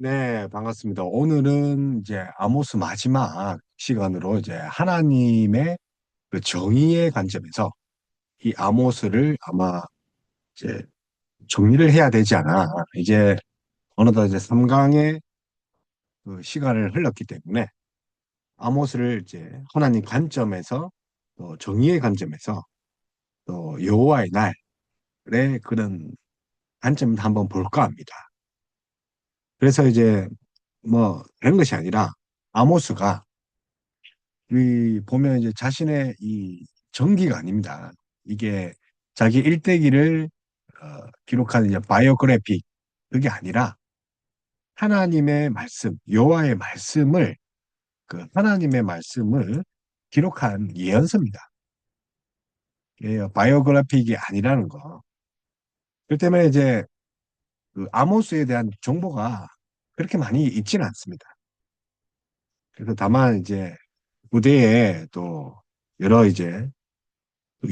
네, 반갑습니다. 오늘은 이제 아모스 마지막 시간으로 이제 하나님의 그 정의의 관점에서 이 아모스를 아마 이제 정리를 해야 되지 않아. 이제 어느덧 이제 3강의 그 시간을 흘렀기 때문에 아모스를 이제 하나님 관점에서 또 정의의 관점에서 또 여호와의 날의 그런 관점을 한번 볼까 합니다. 그래서 이제 뭐 그런 것이 아니라 아모스가 이 보면 이제 자신의 이 전기가 아닙니다. 이게 자기 일대기를 기록한 이제 바이오그래픽 그게 아니라 하나님의 말씀, 여호와의 말씀을 그 하나님의 말씀을 기록한 예언서입니다. 바이오그래픽이 아니라는 거. 그 때문에 이제 그 아모스에 대한 정보가 그렇게 많이 있지는 않습니다. 그래서 다만 이제 후대에 또 여러 이제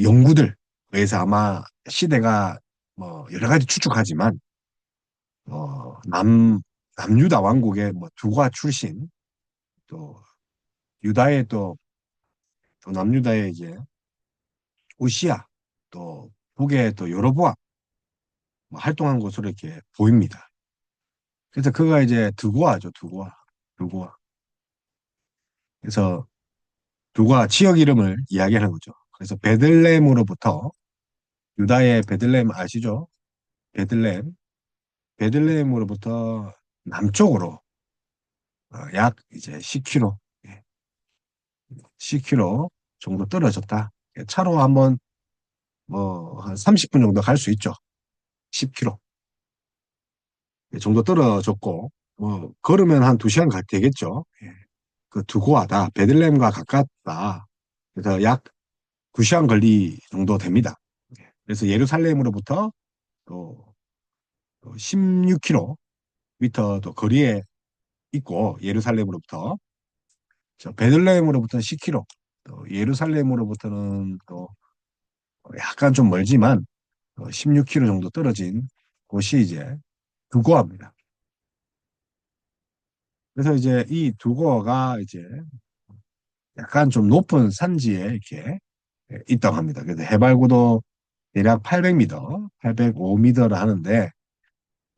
연구들 그래서 아마 시대가 뭐 여러 가지 추측하지만 남유다 왕국의 뭐 두가 출신 또 유다의 또 남유다의 이제 우시야 또 북의 또 여로보암 뭐 활동한 것으로 이렇게 보입니다. 그래서 그가 이제 두고아죠 두고아. 그래서 두고아 지역 이름을 이야기하는 거죠. 그래서 베들레헴으로부터 유다의 베들레헴 아시죠? 베들레헴 베들레헴으로부터 남쪽으로 약 이제 10km, 10km 정도 떨어졌다. 차로 한번 뭐 한 30분 정도 갈 수 있죠. 10km 정도 떨어졌고 뭐 걸으면 한 2시간 갈 되겠죠. 그 두고하다. 베들레헴과 가깝다. 그래서 약 2시간 걸리 정도 됩니다. 그래서 예루살렘으로부터 또 16km 또 거리에 있고 예루살렘으로부터 저 베들레헴으로부터는 10km, 또 예루살렘으로부터는 또 약간 좀 멀지만 16km 정도 떨어진 곳이 이제 두고아입니다. 그래서 이제 이 두고아가 이제 약간 좀 높은 산지에 이렇게 있다고 합니다. 그래서 해발고도 대략 800m, 805m를 하는데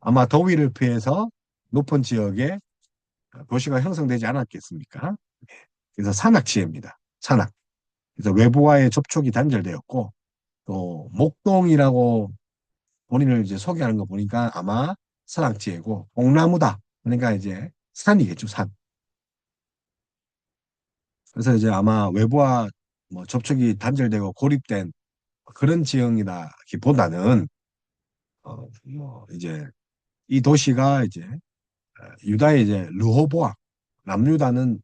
아마 더위를 피해서 높은 지역에 도시가 형성되지 않았겠습니까? 그래서 산악지대입니다. 산악. 그래서 외부와의 접촉이 단절되었고 또 목동이라고 본인을 이제 소개하는 거 보니까 아마 산악지이고 뽕나무다. 그러니까 이제 산이겠죠, 산. 그래서 이제 아마 외부와 뭐 접촉이 단절되고 고립된 그런 지형이라기보다는 뭐 이제 이 도시가 이제 유다의 이제 르호보암, 남유다는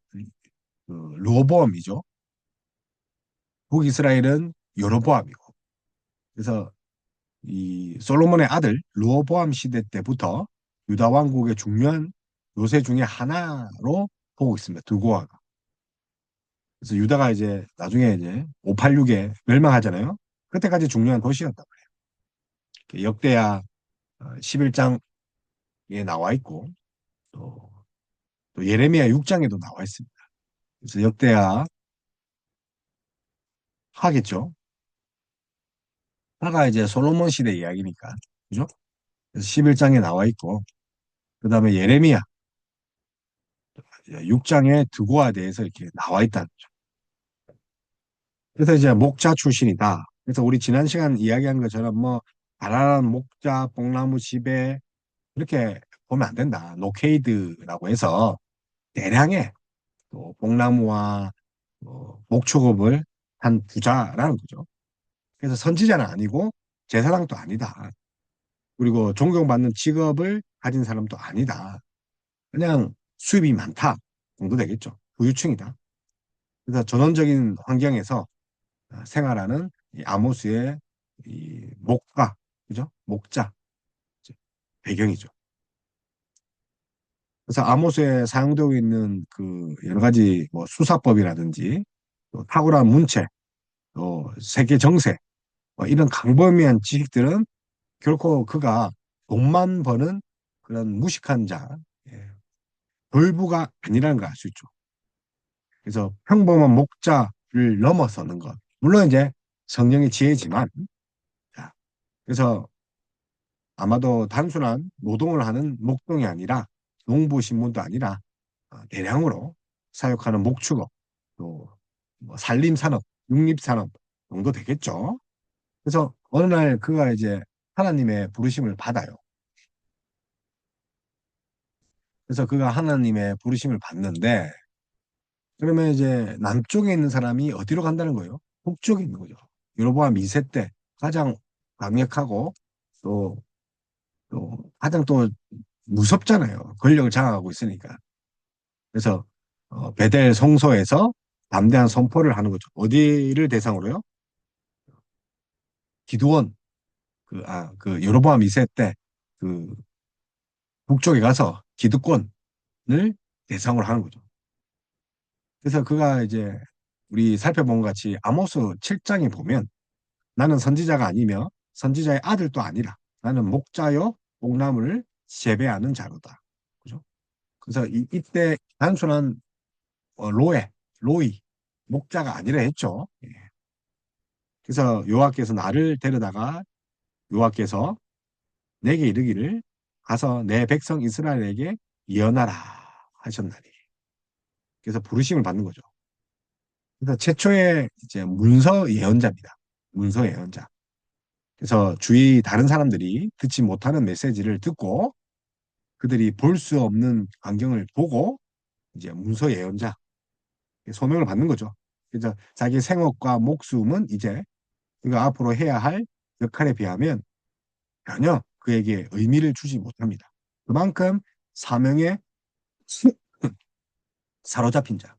그 르호보암이죠. 북이스라엘은 여로보암이고. 그래서 이 솔로몬의 아들 르호보암 시대 때부터 유다 왕국의 중요한 요새 중에 하나로 보고 있습니다. 두고아가. 그래서 유다가 이제 나중에 이제 586에 멸망하잖아요. 그때까지 중요한 도시였단 말이에요. 역대하 11장에 나와 있고 또, 또 예레미야 6장에도 나와 있습니다. 그래서 역대하 하겠죠. 하가 이제 솔로몬 시대 이야기니까. 그죠? 그래서 11장에 나와 있고 그다음에 예레미야 6장에 두고아에 대해서 이렇게 나와 있다는 거죠. 그래서 이제 목자 출신이다. 그래서 우리 지난 시간 이야기한 것처럼 뭐 가난한 목자, 뽕나무 지배 이렇게 보면 안 된다. 노케이드라고 해서 대량의 또 뽕나무와 목축업을 한 부자라는 거죠. 그래서 선지자는 아니고 제사장도 아니다. 그리고 존경받는 직업을 가진 사람도 아니다. 그냥 수입이 많다 정도 되겠죠. 부유층이다. 그래서 전원적인 환경에서 생활하는 이 아모스의 이 목가, 그죠? 목자 배경이죠. 그래서 아모스에 사용되고 있는 그 여러 가지 뭐 수사법이라든지 또 탁월한 문체, 또 세계 정세 뭐 이런 강범위한 지식들은 결코 그가 돈만 버는 그런 무식한 자, 예. 졸부가 아니라는 걸 알 수 있죠. 그래서 평범한 목자를 넘어서는 것. 물론 이제 성령의 지혜지만, 자, 그래서 아마도 단순한 노동을 하는 목동이 아니라 농부 신분도 아니라 대량으로 사육하는 목축업, 또뭐 산림산업, 육립산업 정도 되겠죠. 그래서 어느 날 그가 이제 하나님의 부르심을 받아요. 그래서 그가 하나님의 부르심을 받는데 그러면 이제 남쪽에 있는 사람이 어디로 간다는 거예요? 북쪽에 있는 거죠. 여로보암 2세 때 가장 강력하고 또, 또 가장 또 무섭잖아요. 권력을 장악하고 있으니까. 그래서 베델 성소에서 담대한 선포를 하는 거죠. 어디를 대상으로요? 기드온 그 여로보암 2세 때 그 북쪽에 가서 기득권을 대상으로 하는 거죠. 그래서 그가 이제 우리 살펴본 것 같이 아모스 7장에 보면 나는 선지자가 아니며 선지자의 아들도 아니라 나는 목자요 옥나무를 재배하는 자로다. 그죠? 그래서 이때 단순한 로이 목자가 아니라 했죠. 예. 그래서 여호와께서 나를 데려다가 여호와께서 내게 이르기를 가서 내 백성 이스라엘에게 예언하라 하셨나니. 그래서 부르심을 받는 거죠. 그래서 최초의 이제 문서 예언자입니다. 문서 예언자. 그래서 주위 다른 사람들이 듣지 못하는 메시지를 듣고 그들이 볼 수 없는 광경을 보고 이제 문서 예언자 소명을 받는 거죠. 그래서 자기 생업과 목숨은 이제 그가 앞으로 해야 할 역할에 비하면 전혀 그에게 의미를 주지 못합니다. 그만큼 사명에 사로잡힌 자,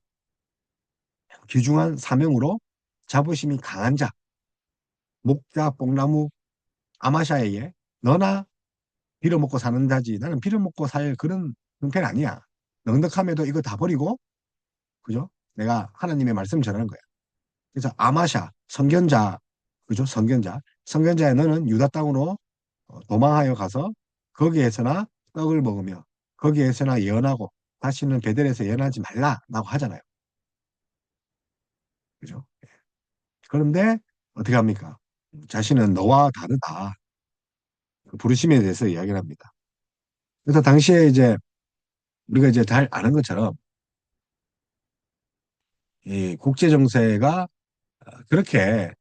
귀중한 사명으로 자부심이 강한 자, 목자, 뽕나무, 아마샤에게 너나 빌어먹고 사는 자지 나는 빌어먹고 살 그런 형편 아니야. 넉넉함에도 이거 다 버리고 그죠? 내가 하나님의 말씀을 전하는 거야. 그래서 아마샤 선견자 그죠? 선견자 선견자의 너는 유다 땅으로 도망하여 가서 거기에서나 떡을 먹으며 거기에서나 예언하고 다시는 베델에서 예언하지 말라라고 하잖아요. 그죠? 그런데 어떻게 합니까? 자신은 너와 다르다. 그 부르심에 대해서 이야기를 합니다. 그래서 당시에 이제 우리가 이제 잘 아는 것처럼 이 국제 정세가 그렇게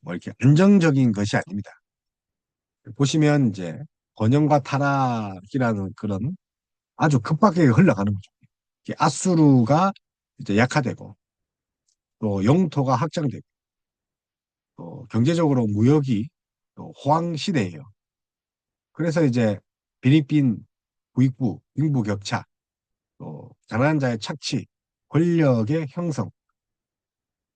뭐 이렇게 안정적인 것이 아닙니다. 보시면 이제 번영과 타락이라는 그런 아주 급박하게 흘러가는 거죠. 아수르가 이제 약화되고 또 영토가 확장되고 또 경제적으로 무역이 또 호황 시대예요. 그래서 이제 필리핀 부익부, 빈부격차, 또 가난한 자의 착취, 권력의 형성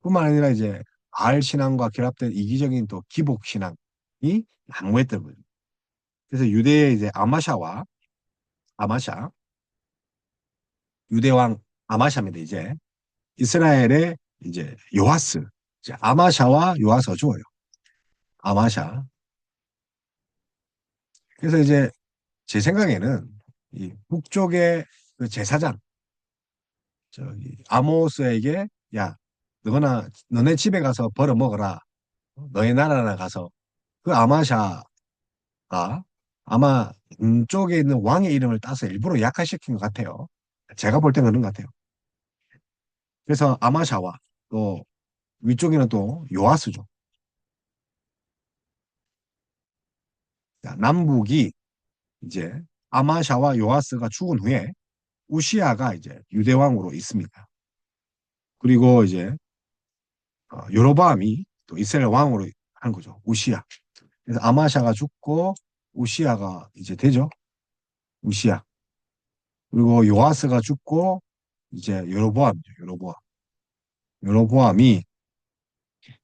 뿐만 아니라 이제 바알 신앙과 결합된 이기적인 또 기복 신앙이 난무했던 거죠. 그래서 유대의 이제 아마샤 유대왕 아마샤입니다. 이제 이스라엘의 이제 요아스 이제 아마샤와 요아스 어주어요. 아마샤. 그래서 이제 제 생각에는 이 북쪽의 그 제사장 저기 아모스에게 야 너나 너네 집에 가서 벌어 먹어라. 너의 나라나 가서 그 아마샤가 아마 쪽에 있는 왕의 이름을 따서 일부러 약화시킨 것 같아요. 제가 볼 땐 그런 것 같아요. 그래서 아마샤와 또 위쪽에는 또 요아스죠. 남북이 이제 아마샤와 요아스가 죽은 후에 우시아가 이제 유대왕으로 있습니다. 그리고 이제 여로보암이 또 이스라엘 왕으로 한 거죠. 우시아. 그래서 아마샤가 죽고 우시아가 이제 되죠. 우시아. 그리고 요아스가 죽고 이제 여로보암이죠. 여로보암이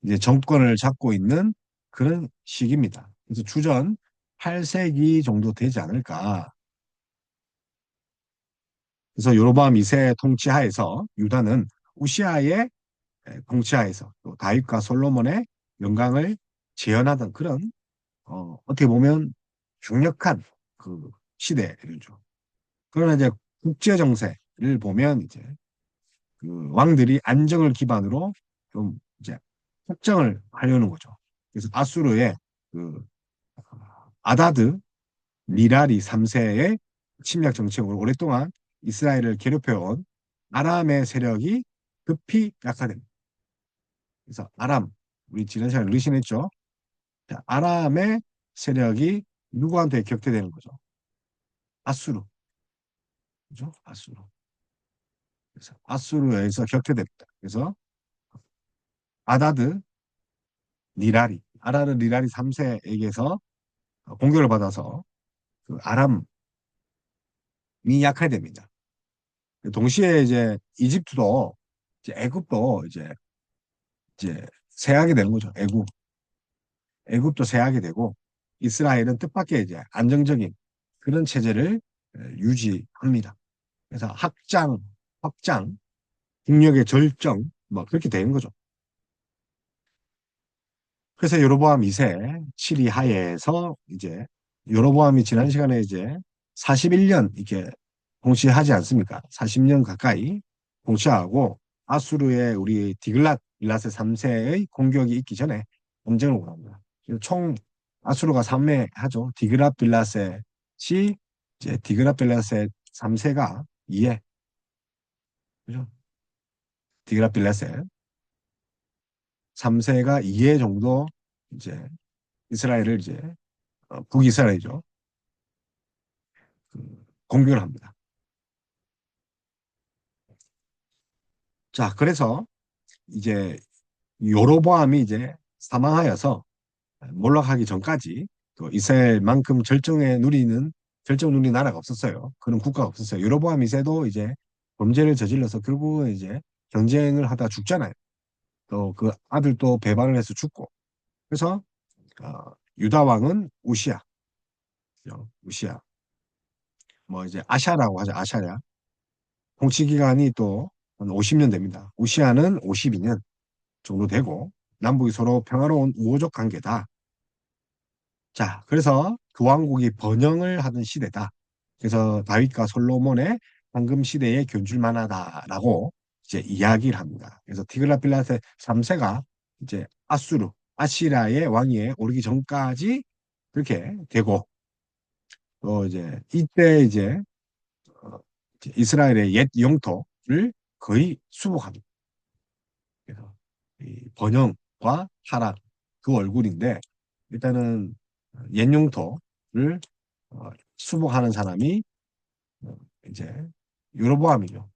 이제 정권을 잡고 있는 그런 시기입니다. 그래서 주전 8세기 정도 되지 않을까. 그래서 여로보암 2세 통치하에서 유다는 우시아의 통치하에서 또 다윗과 솔로몬의 영광을 재현하던 그런 어떻게 보면 강력한 그 시대죠. 그러나 이제 국제 정세, 보면 이제 그 왕들이 안정을 기반으로 좀 이제 확장을 하려는 거죠. 그래서 아수르의 그 아다드 미라리 3세의 침략 정책으로 오랫동안 이스라엘을 괴롭혀온 아람의 세력이 급히 약화됩니다. 그래서 아람, 우리 지난 시간에 르신했죠. 자, 아람의 세력이 누구한테 격퇴되는 거죠? 아수르, 그죠? 아수르. 그래서 아수르에서 격퇴됩니다. 그래서 아다드 니라리, 아라르 니라리 3세에게서 공격을 받아서 그 아람이 약화됩니다. 동시에 이제 이집트도 이제 애굽도 이제 세하게 되는 거죠. 애굽도 세하게 되고 이스라엘은 뜻밖의 이제 안정적인 그런 체제를 유지합니다. 그래서 확장, 국력의 절정 뭐 그렇게 되는 거죠. 그래서 여로보암 2세 7위 하에서 이제 여로보암이 지난 시간에 이제 41년 이렇게 통치하지 않습니까? 40년 가까이 통치하고 아수르의 우리 디글랏 빌라세 3세의 공격이 있기 전에 전쟁을 원합니다. 총 아수르가 3회하죠. 디글랏 빌라셋이 이제 디글랏 빌라셋 3세가 2회, 그죠? 디글랏 빌라셋 3세가 2회 정도 이제 이스라엘을 이제 북이스라엘이죠. 공격을 합니다. 자, 그래서 이제 요로보암이 이제 사망하여서 몰락하기 전까지 또 이스라엘만큼 절정 누리는 나라가 없었어요. 그런 국가가 없었어요. 여로보암 2세도 이제 범죄를 저질러서 결국은 이제 경쟁을 하다 죽잖아요. 또 그 아들도 배반을 해서 죽고. 그래서 유다 왕은 우시야, 그죠? 우시야. 뭐 이제 아샤라고 하죠. 아샤랴. 통치 기간이 또 한 50년 됩니다. 우시아는 52년 정도 되고 남북이 서로 평화로운 우호적 관계다. 자, 그래서 그 왕국이 번영을 하던 시대다. 그래서 다윗과 솔로몬의 황금 시대에 견줄 만하다라고 이제 이야기를 합니다. 그래서 티글라필라세 3세가 이제 아시라의 왕위에 오르기 전까지 그렇게 되고 또 이제 이때 어, 이제 이스라엘의 옛 영토를 거의 수복합니다. 그래서 이 번영과 타락 그 얼굴인데 일단은 옛 영토를 수복하는 사람이 어, 이제 유로보암이죠.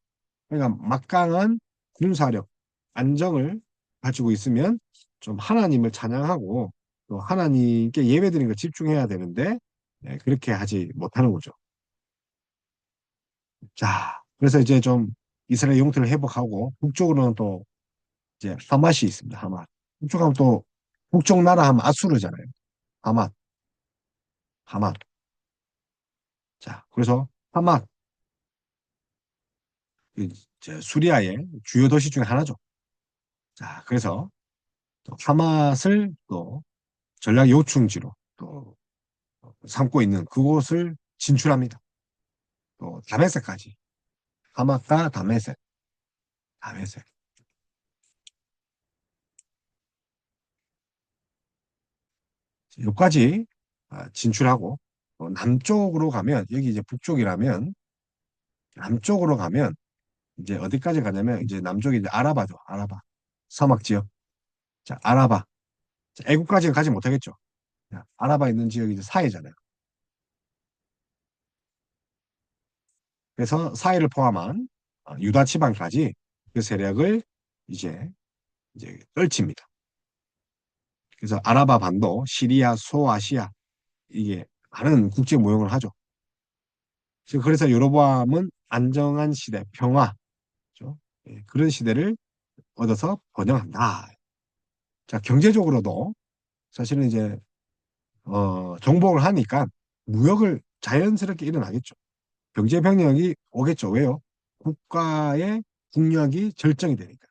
그러니까 막강한 군사력, 안정을 가지고 있으면 좀 하나님을 찬양하고 또 하나님께 예배드리는 걸 집중해야 되는데 그렇게 하지 못하는 거죠. 자, 그래서 이제 좀 이스라엘 영토를 회복하고 북쪽으로는 또 이제 하맛이 있습니다. 하맛. 북쪽 하면 또 북쪽 나라 하면 아수르잖아요. 하맛, 하맛. 자, 그래서 하맛, 이제 수리아의 주요 도시 중에 하나죠. 자, 그래서 또 하맛을 또 전략 요충지로 또 삼고 있는 그곳을 진출합니다. 또 다메섹까지. 하맛과 다메섹. 여기까지 진출하고 남쪽으로 가면 여기 이제 북쪽이라면 남쪽으로 가면 이제 어디까지 가냐면 이제 남쪽이 이제 아라바죠. 아라바. 사막 지역. 자, 아라바. 자, 애국까지는 가지 못하겠죠. 자, 아라바 있는 지역이 이제 사해잖아요. 그래서 사해를 포함한 유다 지방까지 그 세력을 이제 떨칩니다. 그래서 아라바 반도, 시리아, 소아시아 이게 많은 국제 모형을 하죠. 그래서 여로보암은 안정한 시대, 평화, 그렇죠? 예, 그런 시대를 얻어서 번영한다. 자, 경제적으로도 사실은 이제 정복을 하니까 무역을 자연스럽게 일어나겠죠. 경제 병력이 오겠죠. 왜요? 국가의 국력이 절정이 되니까.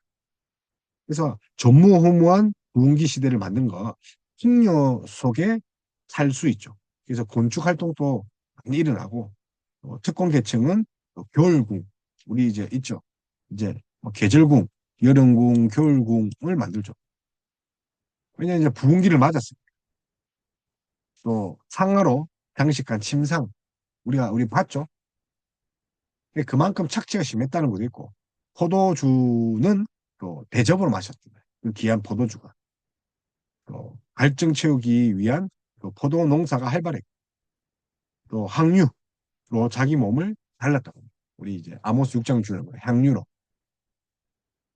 그래서 전무후무한 부흥기 시대를 만든 거 풍요 속에 살 수 있죠. 그래서 건축 활동도 많이 일어나고 특권 계층은 또 겨울궁 우리 이제 있죠. 이제 뭐 계절궁, 여름궁, 겨울궁을 만들죠. 왜냐면 이제 부흥기를 맞았어요. 또 상하로 장식한 침상 우리 봤죠. 근데 그만큼 착취가 심했다는 것도 있고 포도주는 또 대접으로 마셨던 거예요. 그 귀한 포도주가 또 갈증 채우기 위한 그 포도 농사가 활발했고 또 항류로 자기 몸을 달랐다고 합니다. 우리 이제 아모스 6장 주는 거예요. 향유로.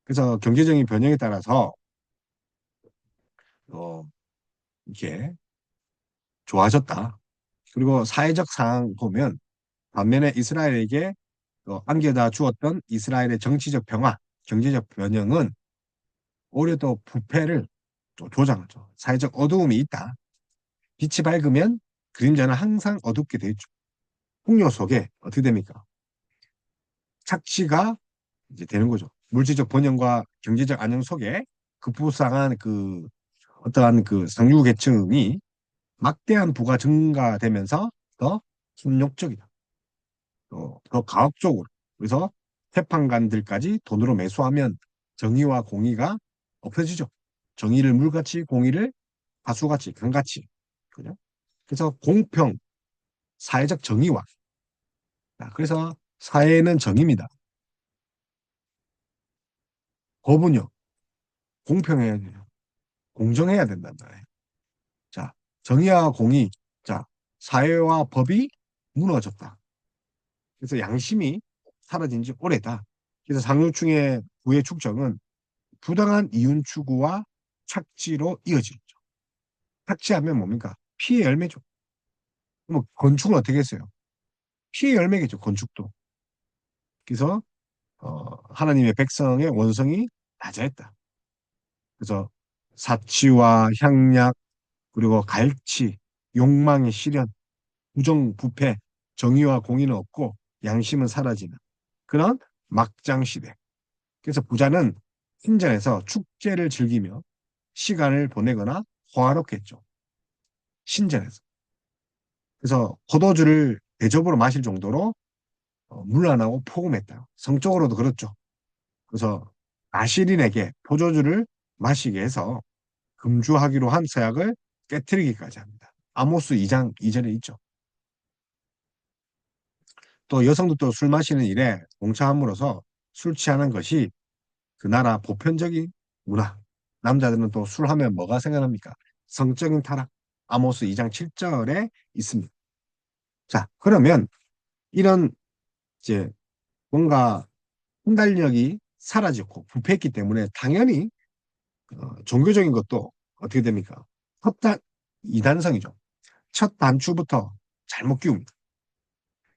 그래서 경제적인 변형에 따라서 어, 이렇게 좋아졌다. 그리고 사회적 상황 보면 반면에 이스라엘에게 안겨다 주었던 이스라엘의 정치적 평화, 경제적 변형은 오히려 또 부패를 또 조장하죠. 사회적 어두움이 있다. 빛이 밝으면 그림자는 항상 어둡게 돼 있죠. 풍요 속에 어떻게 됩니까? 착취가 이제 되는 거죠. 물질적 번영과 경제적 안녕 속에 급부상한 그 어떠한 그 상류 계층이 막대한 부가 증가되면서 더 순욕적이다. 더 가업적으로. 그래서 태판관들까지 돈으로 매수하면 정의와 공의가 없어지죠. 정의를 물같이, 공의를 하수같이, 강같이. 그죠? 그래서 공평, 사회적 정의와. 그래서 사회는 정의입니다. 법은요, 공평해야 돼요. 공정해야 된단 말이에요. 자, 정의와 공의. 자, 사회와 법이 무너졌다. 그래서 양심이 사라진 지 오래다. 그래서 상류층의 부의 축적은 부당한 이윤 추구와 착취로 이어지죠. 착취하면 뭡니까? 피해 열매죠. 뭐 건축은 어떻게 했어요? 피해 열매겠죠. 건축도. 그래서 하나님의 백성의 원성이 낮아했다. 그래서 사치와 향락 그리고 갈치, 욕망의 실현, 부정 부패, 정의와 공의는 없고 양심은 사라지는 그런 막장 시대. 그래서 부자는 신전에서 축제를 즐기며 시간을 보내거나 호화롭게 했죠. 신전에서. 그래서 포도주를 대접으로 마실 정도로 문란하고 포금했다. 성적으로도 그렇죠. 그래서 아시린에게 포도주를 마시게 해서 금주하기로 한 서약을 깨뜨리기까지 합니다. 아모스 2장 2절에 있죠. 또 여성들도 술 마시는 일에 동참함으로써 술 취하는 것이 그 나라 보편적인 문화. 남자들은 또 술하면 뭐가 생각납니까? 성적인 타락. 아모스 2장 7절에 있습니다. 자, 그러면 이런 이제 뭔가 분단력이 사라졌고 부패했기 때문에 당연히 종교적인 것도 어떻게 됩니까? 이단성이죠. 첫 단추부터 잘못 끼웁니다.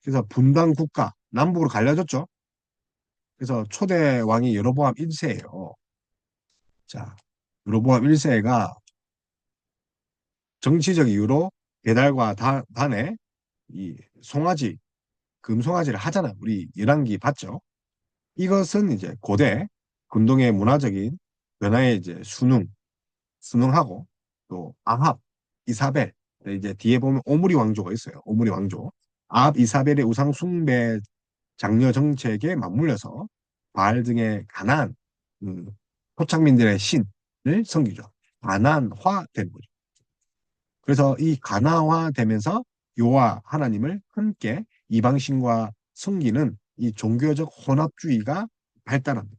그래서 분단 국가 남북으로 갈라졌죠. 그래서 초대 왕이 여로보암 1세예요. 자, 여로보암 1세가 정치적 이유로 배달과 단에 이 송아지, 금송아지를 하잖아요. 우리 열왕기 봤죠? 이것은 이제 고대 군동의 문화적인 변화에 이제 순응하고 또 아합, 이사벨 이제 뒤에 보면 오므리 왕조가 있어요. 오므리 왕조. 아합, 이사벨의 우상 숭배 장려 정책에 맞물려서 바알 등의 가난 그 토착민들의 신을 섬기죠. 가난화된 거죠. 그래서 이 가난화되면서 여호와 하나님을 함께 이방신과 섬기는 이 종교적 혼합주의가 발달합니다.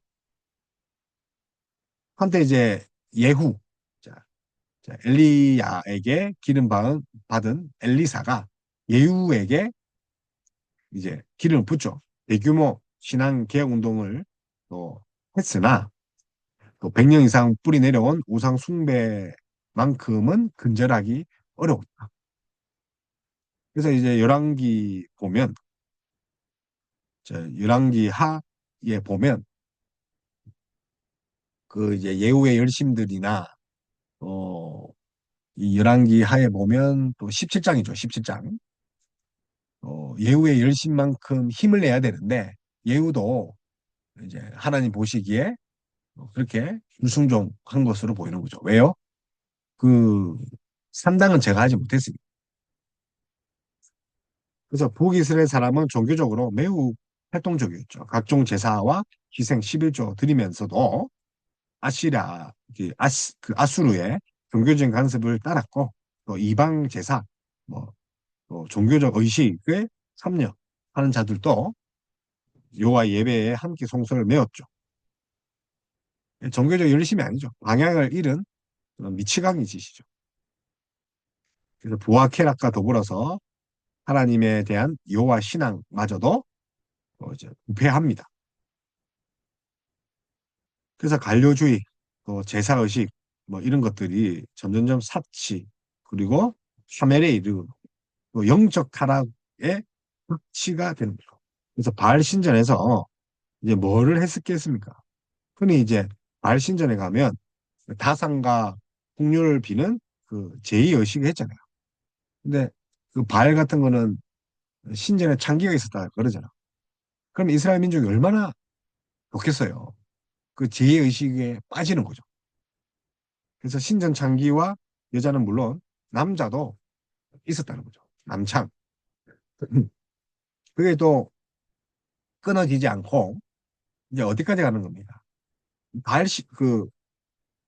한때 이제 예후, 자, 엘리야에게 받은 엘리사가 예후에게 이제 기름을 붓죠. 대규모 신앙 개혁 운동을 또 했으나 또 100년 이상 뿌리 내려온 우상 숭배만큼은 근절하기 어려웠다. 그래서 이제 열왕기 보면 열왕기 하에 보면 그 이제 예후의 열심들이나 어, 이 열왕기 하에 보면 또 17장이죠. 17장. 예후의 열심만큼 힘을 내야 되는데 예후도 이제 하나님 보시기에 그렇게 불순종한 것으로 보이는 거죠. 왜요? 그 산당은 제가 하지 못했습니다. 그래서 북이스라엘 사람은 종교적으로 매우 활동적이었죠. 각종 제사와 희생 11조 드리면서도 아시라, 그 아수르의 종교적인 간섭을 따랐고, 또 이방 제사, 뭐, 또 종교적 의식에 참여하는 자들도 여호와 예배에 함께 성소를 메웠죠. 종교적 열심이 아니죠. 방향을 잃은 그런 미치광이 짓이죠. 그래서 부와 쾌락과 더불어서 하나님에 대한 여호와 신앙마저도 이제 부패합니다. 그래서 관료주의, 또 제사의식, 뭐 이런 것들이 점점점 사치, 그리고 사멸에 이르고, 또 영적 타락의 극치가 되는 거죠. 그래서 바알 신전에서 이제 뭐를 했겠습니까? 흔히 이제 바알 신전에 가면 다산과 풍류를 비는 그 제의의식을 했잖아요. 근데 그 바알 같은 거는 신전에 창기가 있었다 그러잖아. 그럼 이스라엘 민족이 얼마나 좋겠어요. 그 제의의식에 빠지는 거죠. 그래서 신전 창기와 여자는 물론 남자도 있었다는 거죠. 남창. 그게 또 끊어지지 않고 이제 어디까지 가는 겁니다. 그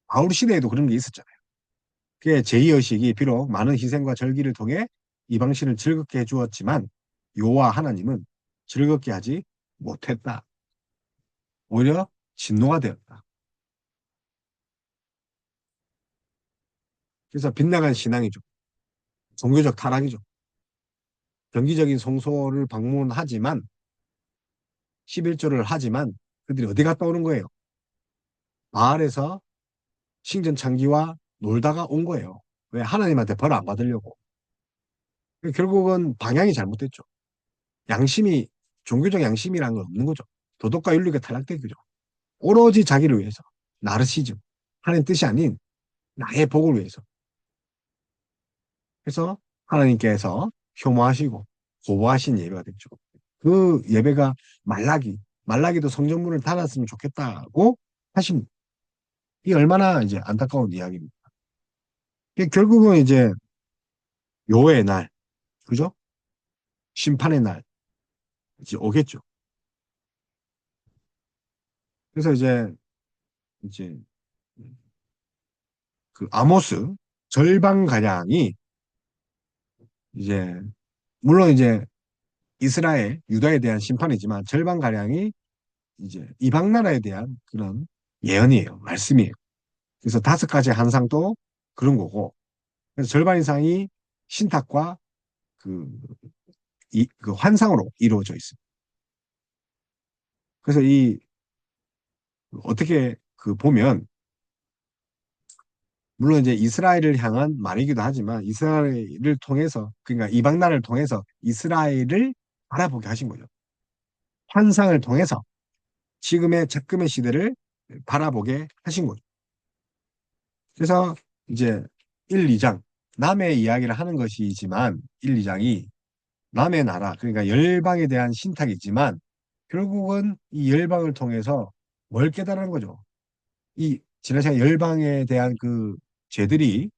바울 시대에도 그런 게 있었잖아요. 그게 제2의식이 비록 많은 희생과 절기를 통해 이방신을 즐겁게 해주었지만 요와 하나님은 즐겁게 하지 못했다. 오히려 진노가 되었다. 그래서 빗나간 신앙이죠. 종교적 타락이죠. 정기적인 성소를 방문하지만 11조를 하지만 그들이 어디 갔다 오는 거예요? 마을에서 신전 창기와 놀다가 온 거예요. 왜? 하나님한테 벌 안 받으려고. 결국은 방향이 잘못됐죠. 양심이, 종교적 양심이라는 건 없는 거죠. 도덕과 윤리가 타락된 거죠. 오로지 자기를 위해서. 나르시즘. 하나님 뜻이 아닌 나의 복을 위해서. 그래서 하나님께서 혐오하시고 고보하신 예배가 됐죠. 그 예배가 말라기도 성전문을 닫았으면 좋겠다고 하신, 이 얼마나 이제 안타까운 이야기입니다. 결국은 이제 요의 날, 그죠? 심판의 날 이제 오겠죠. 그래서 이제 그 아모스 절반 가량이 이제 물론 이제 이스라엘 유다에 대한 심판이지만 절반 가량이 이제 이방 나라에 대한 그런 예언이에요, 말씀이에요. 그래서 5가지 한상도 그런 거고, 그래서 절반 이상이 신탁과 그, 그 환상으로 이루어져 있습니다. 그래서 어떻게 보면 물론 이제 이스라엘을 향한 말이기도 하지만 이스라엘을 통해서, 그러니까 이방 나라를 통해서 이스라엘을 바라보게 하신 거죠. 환상을 통해서 지금의 적금의 시대를 바라보게 하신 거죠. 그래서 이제 1, 2장 남의 이야기를 하는 것이지만 1, 2장이 남의 나라, 그러니까 열방에 대한 신탁이지만 결국은 이 열방을 통해서 뭘 깨달은 거죠. 이 지난 시간 열방에 대한 그 죄들이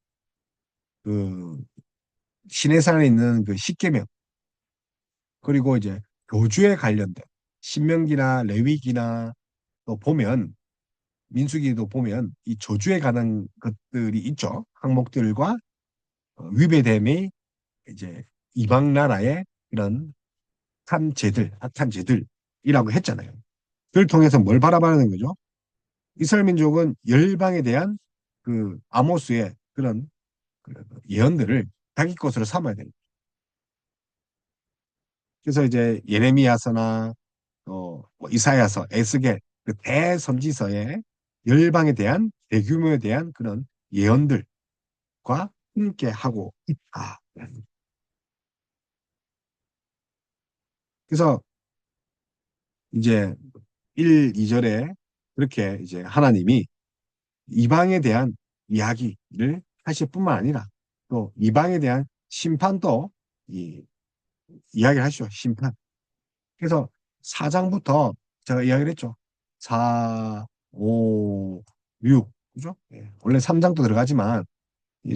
그 시내산에 있는 그 십계명, 그리고 이제 교주에 관련된 신명기나 레위기나 또 보면 민수기도 보면 이 저주에 관한 것들이 있죠. 항목들과 위배됨이 이제 이방 나라의 이런 악한 죄들이라고 했잖아요. 그걸 통해서 뭘 바라봐는 거죠? 이스라엘 민족은 열방에 대한 그 아모스의 그런 그 예언들을 자기 것으로 삼아야 됩니다. 그래서 이제 예레미야서나 뭐 이사야서, 에스겔, 그 대선지서의 열방에 대한 대규모에 대한 그런 예언들과 함께 하고 있다. 그래서 이제 1, 2절에 그렇게 이제 하나님이 이방에 대한 이야기를 하실 뿐만 아니라 또 이방에 대한 심판도 이야기를 하시죠. 심판. 그래서 4장부터 제가 이야기를 했죠. 4, 5, 6. 그죠? 예. 원래 3장도 들어가지만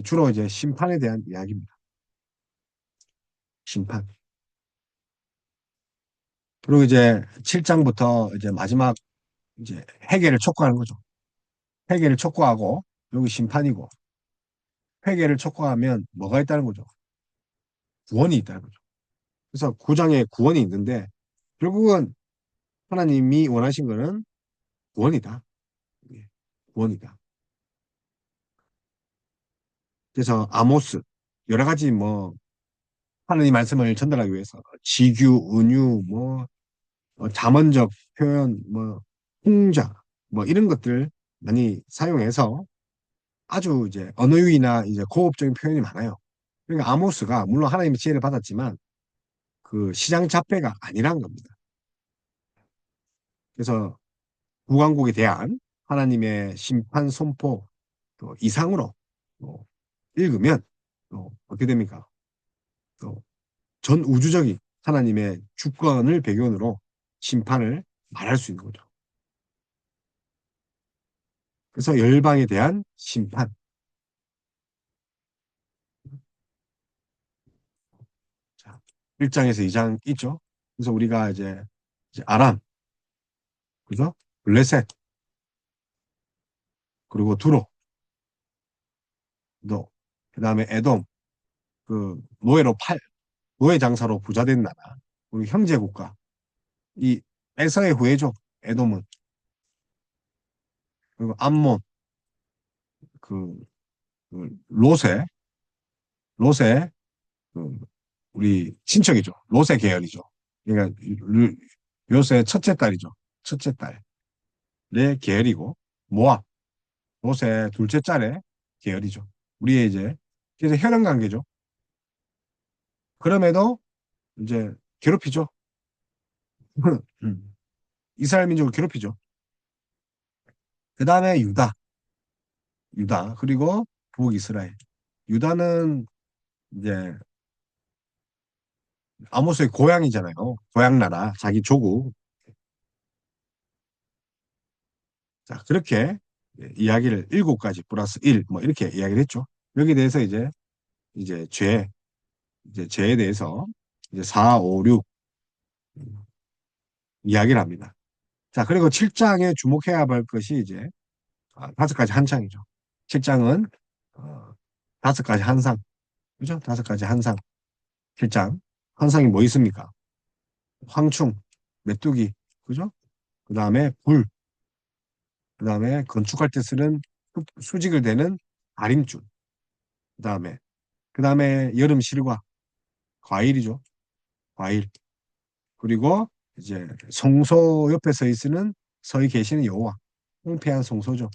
주로 이제 심판에 대한 이야기입니다. 심판. 그리고 이제 7장부터 이제 마지막 이제 회개를 촉구하는 거죠. 회개를 촉구하고 여기 심판이고 회개를 촉구하면 뭐가 있다는 거죠? 구원이 있다는 거죠. 그래서 9장에 구원이 있는데 결국은 하나님이 원하신 거는 구원이다. 예, 구원이다. 그래서 아모스 여러 가지 뭐 하나님 말씀을 전달하기 위해서 지규, 은유, 뭐 잠언적 표현, 뭐 풍자, 뭐 이런 것들 많이 사용해서 아주 이제 언어유희나 이제 고급적인 표현이 많아요. 그러니까 아모스가 물론 하나님의 지혜를 받았지만 그 시장 잡배가 아니란 겁니다. 그래서 구강국에 대한 하나님의 심판 선포 또 이상으로 또 읽으면 또 어떻게 됩니까? 또 전 우주적인 하나님의 주권을 배경으로 심판을 말할 수 있는 거죠. 그래서 열방에 대한 심판. 자, 1장에서 2장 있죠. 그래서 우리가 이제 아람, 그죠? 블레셋, 그리고 두로, 너, 그다음에 에돔, 그 노예 장사로 부자 된 나라, 우리 형제 국가, 이 에서의 후예죠. 에돔은 그리고 암몬, 그, 그 롯의 그 우리 친척이죠. 롯의 계열이죠. 그러니까 롯의 첫째 딸이죠. 첫째 딸의 계열이고 모압, 롯의 둘째 딸의 계열이죠. 우리의 이제 그래서 혈연 관계죠. 그럼에도 이제 괴롭히죠. 이스라엘 민족을 괴롭히죠. 그 다음에 유다 그리고 북이스라엘. 유다는 이제 아모스의 고향이잖아요. 고향 나라, 자기 조국. 자, 그렇게 이야기를 7가지 플러스 1, 뭐 이렇게 이야기를 했죠. 여기에 대해서 이제 죄에 대해서 이제 4, 5, 6 이야기를 합니다. 자, 그리고 7장에 주목해야 할 것이 이제 5가지 한상이죠. 7장은 5가지 한상, 그죠? 5가지 한상. 7장. 한상이 뭐 있습니까? 황충, 메뚜기, 그죠? 그 다음에 불, 그 다음에 건축할 때 쓰는 수직을 대는 다림줄, 그 다음에 여름 실과, 과일이죠. 과일. 그리고 이제 성소 옆에 서 계시는 여호와, 황폐한 성소죠.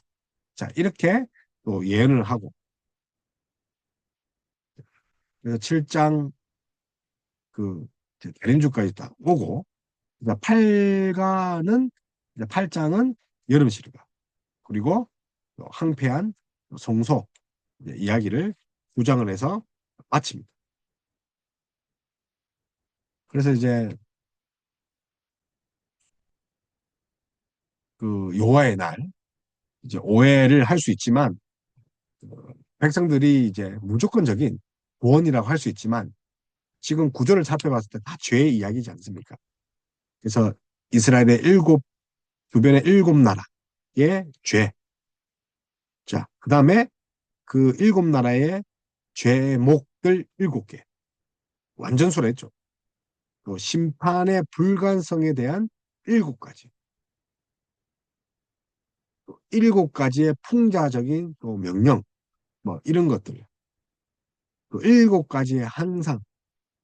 자, 이렇게 또 예언을 하고, 그래서 7장 그 대림주까지 딱 오고, 그러니까 8가는, 8장은 여름 실과, 그리고 또 황폐한 성소 이야기를 구장을 해서 마칩니다. 그래서 이제 그 여호와의 날 이제 오해를 할 수 있지만 어, 백성들이 이제 무조건적인 구원이라고 할 수 있지만 지금 구조를 살펴봤을 때 다 죄의 이야기지 않습니까? 그래서 이스라엘의 주변의 7나라의 죄. 자, 그 다음에 그 7나라의 죄목들 7개. 완전수로 했죠. 또 심판의 불가능성에 대한 7가지. 또 7가지의 풍자적인 또 명령, 뭐 이런 것들. 또 7가지의 항상,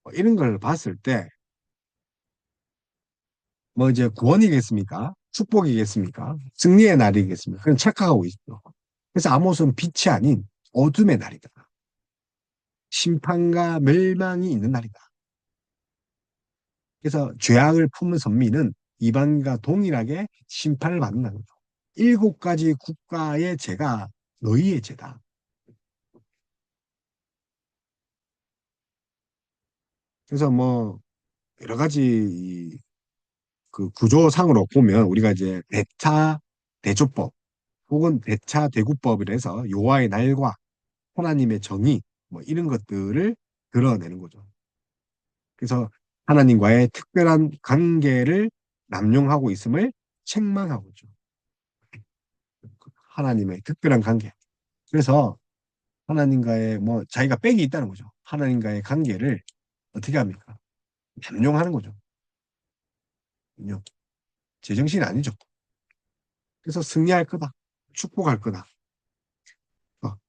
뭐 이런 걸 봤을 때, 뭐 이제 구원이겠습니까? 축복이겠습니까? 승리의 날이겠습니까? 그건 착각하고 있죠. 그래서 아모스는 빛이 아닌 어둠의 날이다. 심판과 멸망이 있는 날이다. 그래서 죄악을 품은 선민은 이방과 동일하게 심판을 받는다는 거죠. 7가지 국가의 죄가 너희의 죄다. 그래서 뭐 여러 가지 그 구조상으로 보면 우리가 이제 대차 대조법 혹은 대차 대구법이라 해서 여호와의 날과 하나님의 정의 뭐 이런 것들을 드러내는 거죠. 그래서 하나님과의 특별한 관계를 남용하고 있음을 책망하고 있죠. 하나님의 특별한 관계. 그래서 하나님과의 뭐 자기가 빽이 있다는 거죠. 하나님과의 관계를 어떻게 합니까? 남용하는 거죠. 그죠? 제정신이 아니죠. 그래서 승리할 거다. 축복할 거다.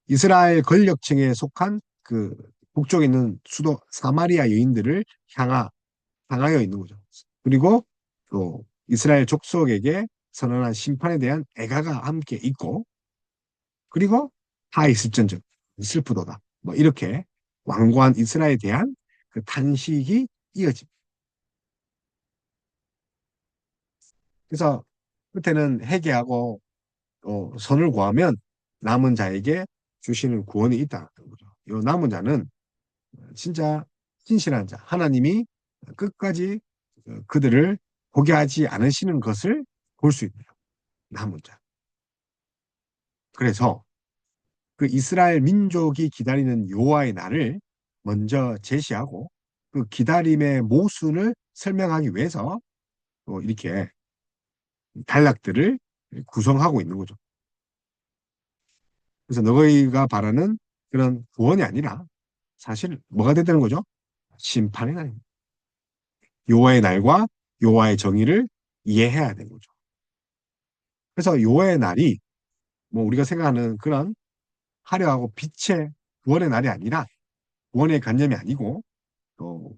이스라엘 권력층에 속한 그 북쪽에 있는 수도 사마리아 여인들을 향하여 있는 거죠. 그리고 또 이스라엘 족속에게 선언한 심판에 대한 애가가 함께 있고, 그리고 하이습전적 슬프도다. 뭐 이렇게 완고한 이스라엘에 대한 그 탄식이 이어집니다. 그래서 끝에는 회개하고 선을 구하면 남은 자에게 주시는 구원이 있다는 거죠. 이 남은 자는 진짜 신실한 자, 하나님이 끝까지 그들을 포기하지 않으시는 것을 볼 수 있는 남은 자. 그래서 그 이스라엘 민족이 기다리는 여호와의 날을 먼저 제시하고 그 기다림의 모순을 설명하기 위해서 또 이렇게 단락들을 구성하고 있는 거죠. 그래서 너희가 바라는 그런 구원이 아니라 사실 뭐가 되는 거죠? 심판의 날입니다. 여호와의 날과 여호와의 정의를 이해해야 되는 거죠. 그래서 여호와의 날이 뭐 우리가 생각하는 그런 화려하고 빛의 구원의 날이 아니라 구원의 관념이 아니고 또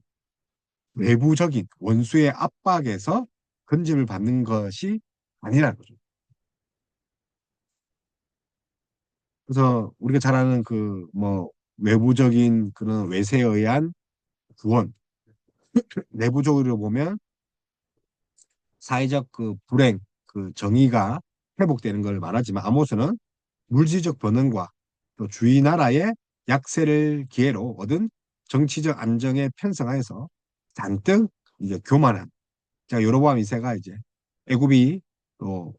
외부적인 원수의 압박에서 건짐을 받는 것이 아니라는 거죠. 그래서 우리가 잘 아는 그 뭐 외부적인 그런 외세에 의한 구원, 내부적으로 보면 사회적 그 불행, 그 정의가 회복되는 걸 말하지만 아모스는 물질적 번영과 또 주위 나라의 약세를 기회로 얻은 정치적 안정에 편성하여서 잔뜩 이제 교만한, 자 여로보암 2세가 이제 애굽이 또,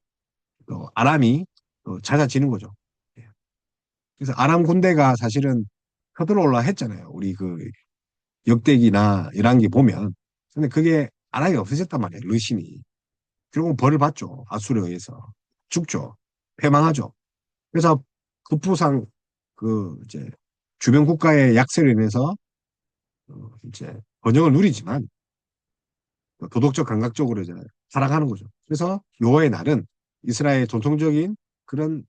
또 아람이 또 찾아지는 거죠. 예. 그래서 아람 군대가 사실은 서들어올라 했잖아요. 우리 그 역대기나 이런 게 보면. 근데 그게 아람이 없어졌단 말이에요. 르신이. 결국 벌을 받죠. 아수르에 의해서. 죽죠. 패망하죠. 그래서 급부상 그 이제 주변 국가의 약세로 인해서 이제 번영을 누리지만 도덕적 감각적으로 이제 살아가는 거죠. 그래서 여호와의 날은 이스라엘의 전통적인 그런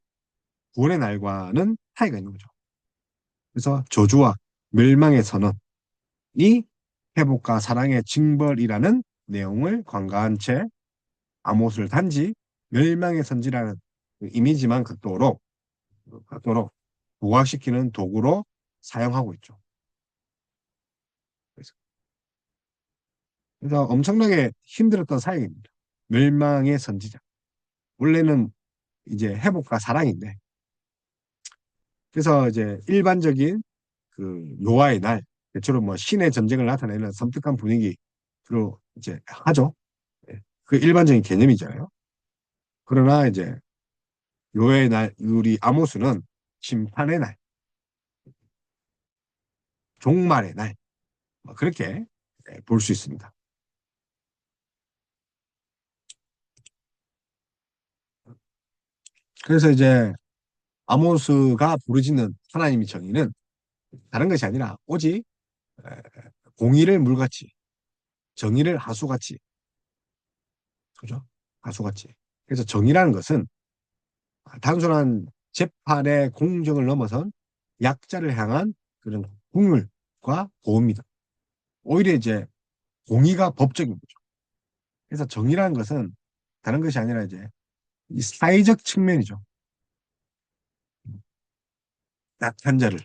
구원의 날과는 차이가 있는 거죠. 그래서 저주와 멸망의 선언이 회복과 사랑의 징벌이라는 내용을 관가한 채 아모스를 단지 멸망의 선지라는 그 이미지만 갖도록 부각시키는 도구로 사용하고 있죠. 그래서 엄청나게 힘들었던 사역입니다. 멸망의 선지자. 원래는 이제 회복과 사랑인데, 그래서 이제 일반적인 그 노아의 날, 대체로 뭐 신의 전쟁을 나타내는 섬뜩한 분위기로 이제 하죠. 예. 그 일반적인 개념이잖아요. 그러나 이제 노아의 날, 우리 아모스는 심판의 날, 종말의 날, 뭐 그렇게 볼 수 있습니다. 그래서 이제 아모스가 부르짖는 하나님의 정의는 다른 것이 아니라 오직 공의를 물같이, 정의를 하수같이, 그죠? 하수같이. 그래서 정의라는 것은 단순한 재판의 공정을 넘어선 약자를 향한 그런 국률과 보호입니다. 오히려 이제 공의가 법적인 거죠. 그래서 정의라는 것은 다른 것이 아니라 이제 이 사회적 측면이죠. 약한 자를.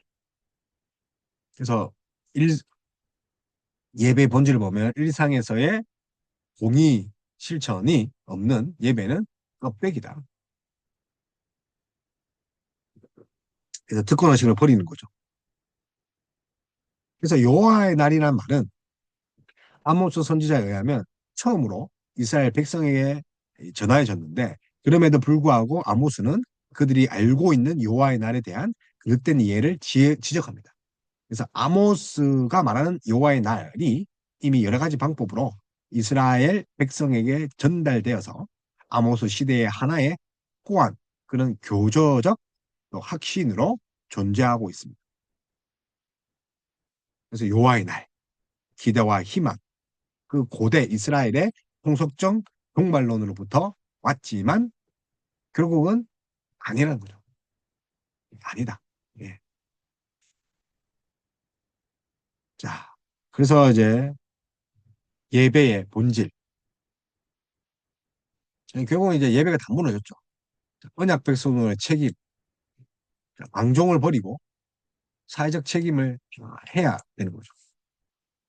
그래서 예배 본질을 보면 일상에서의 공의 실천이 없는 예배는 껍데기다. 그래서 특권의식을 버리는 거죠. 그래서 여호와의 날이란 말은 아모스 선지자에 의하면 처음으로 이스라엘 백성에게 전하여졌는데, 그럼에도 불구하고 아모스는 그들이 알고 있는 여호와의 날에 대한 그릇된 이해를 지적합니다. 그래서 아모스가 말하는 여호와의 날이 이미 여러 가지 방법으로 이스라엘 백성에게 전달되어서 아모스 시대의 하나의 호환, 그런 교조적 또 확신으로 존재하고 있습니다. 그래서 요하의 날, 기대와 희망, 그 고대 이스라엘의 통속정 종말론으로부터 왔지만 결국은 아니라는 거죠. 아니다. 예. 자, 그래서 이제 예배의 본질. 결국은 이제 예배가 다 무너졌죠. 언약 백성의 책임, 왕종을 버리고 사회적 책임을 해야 되는 거죠.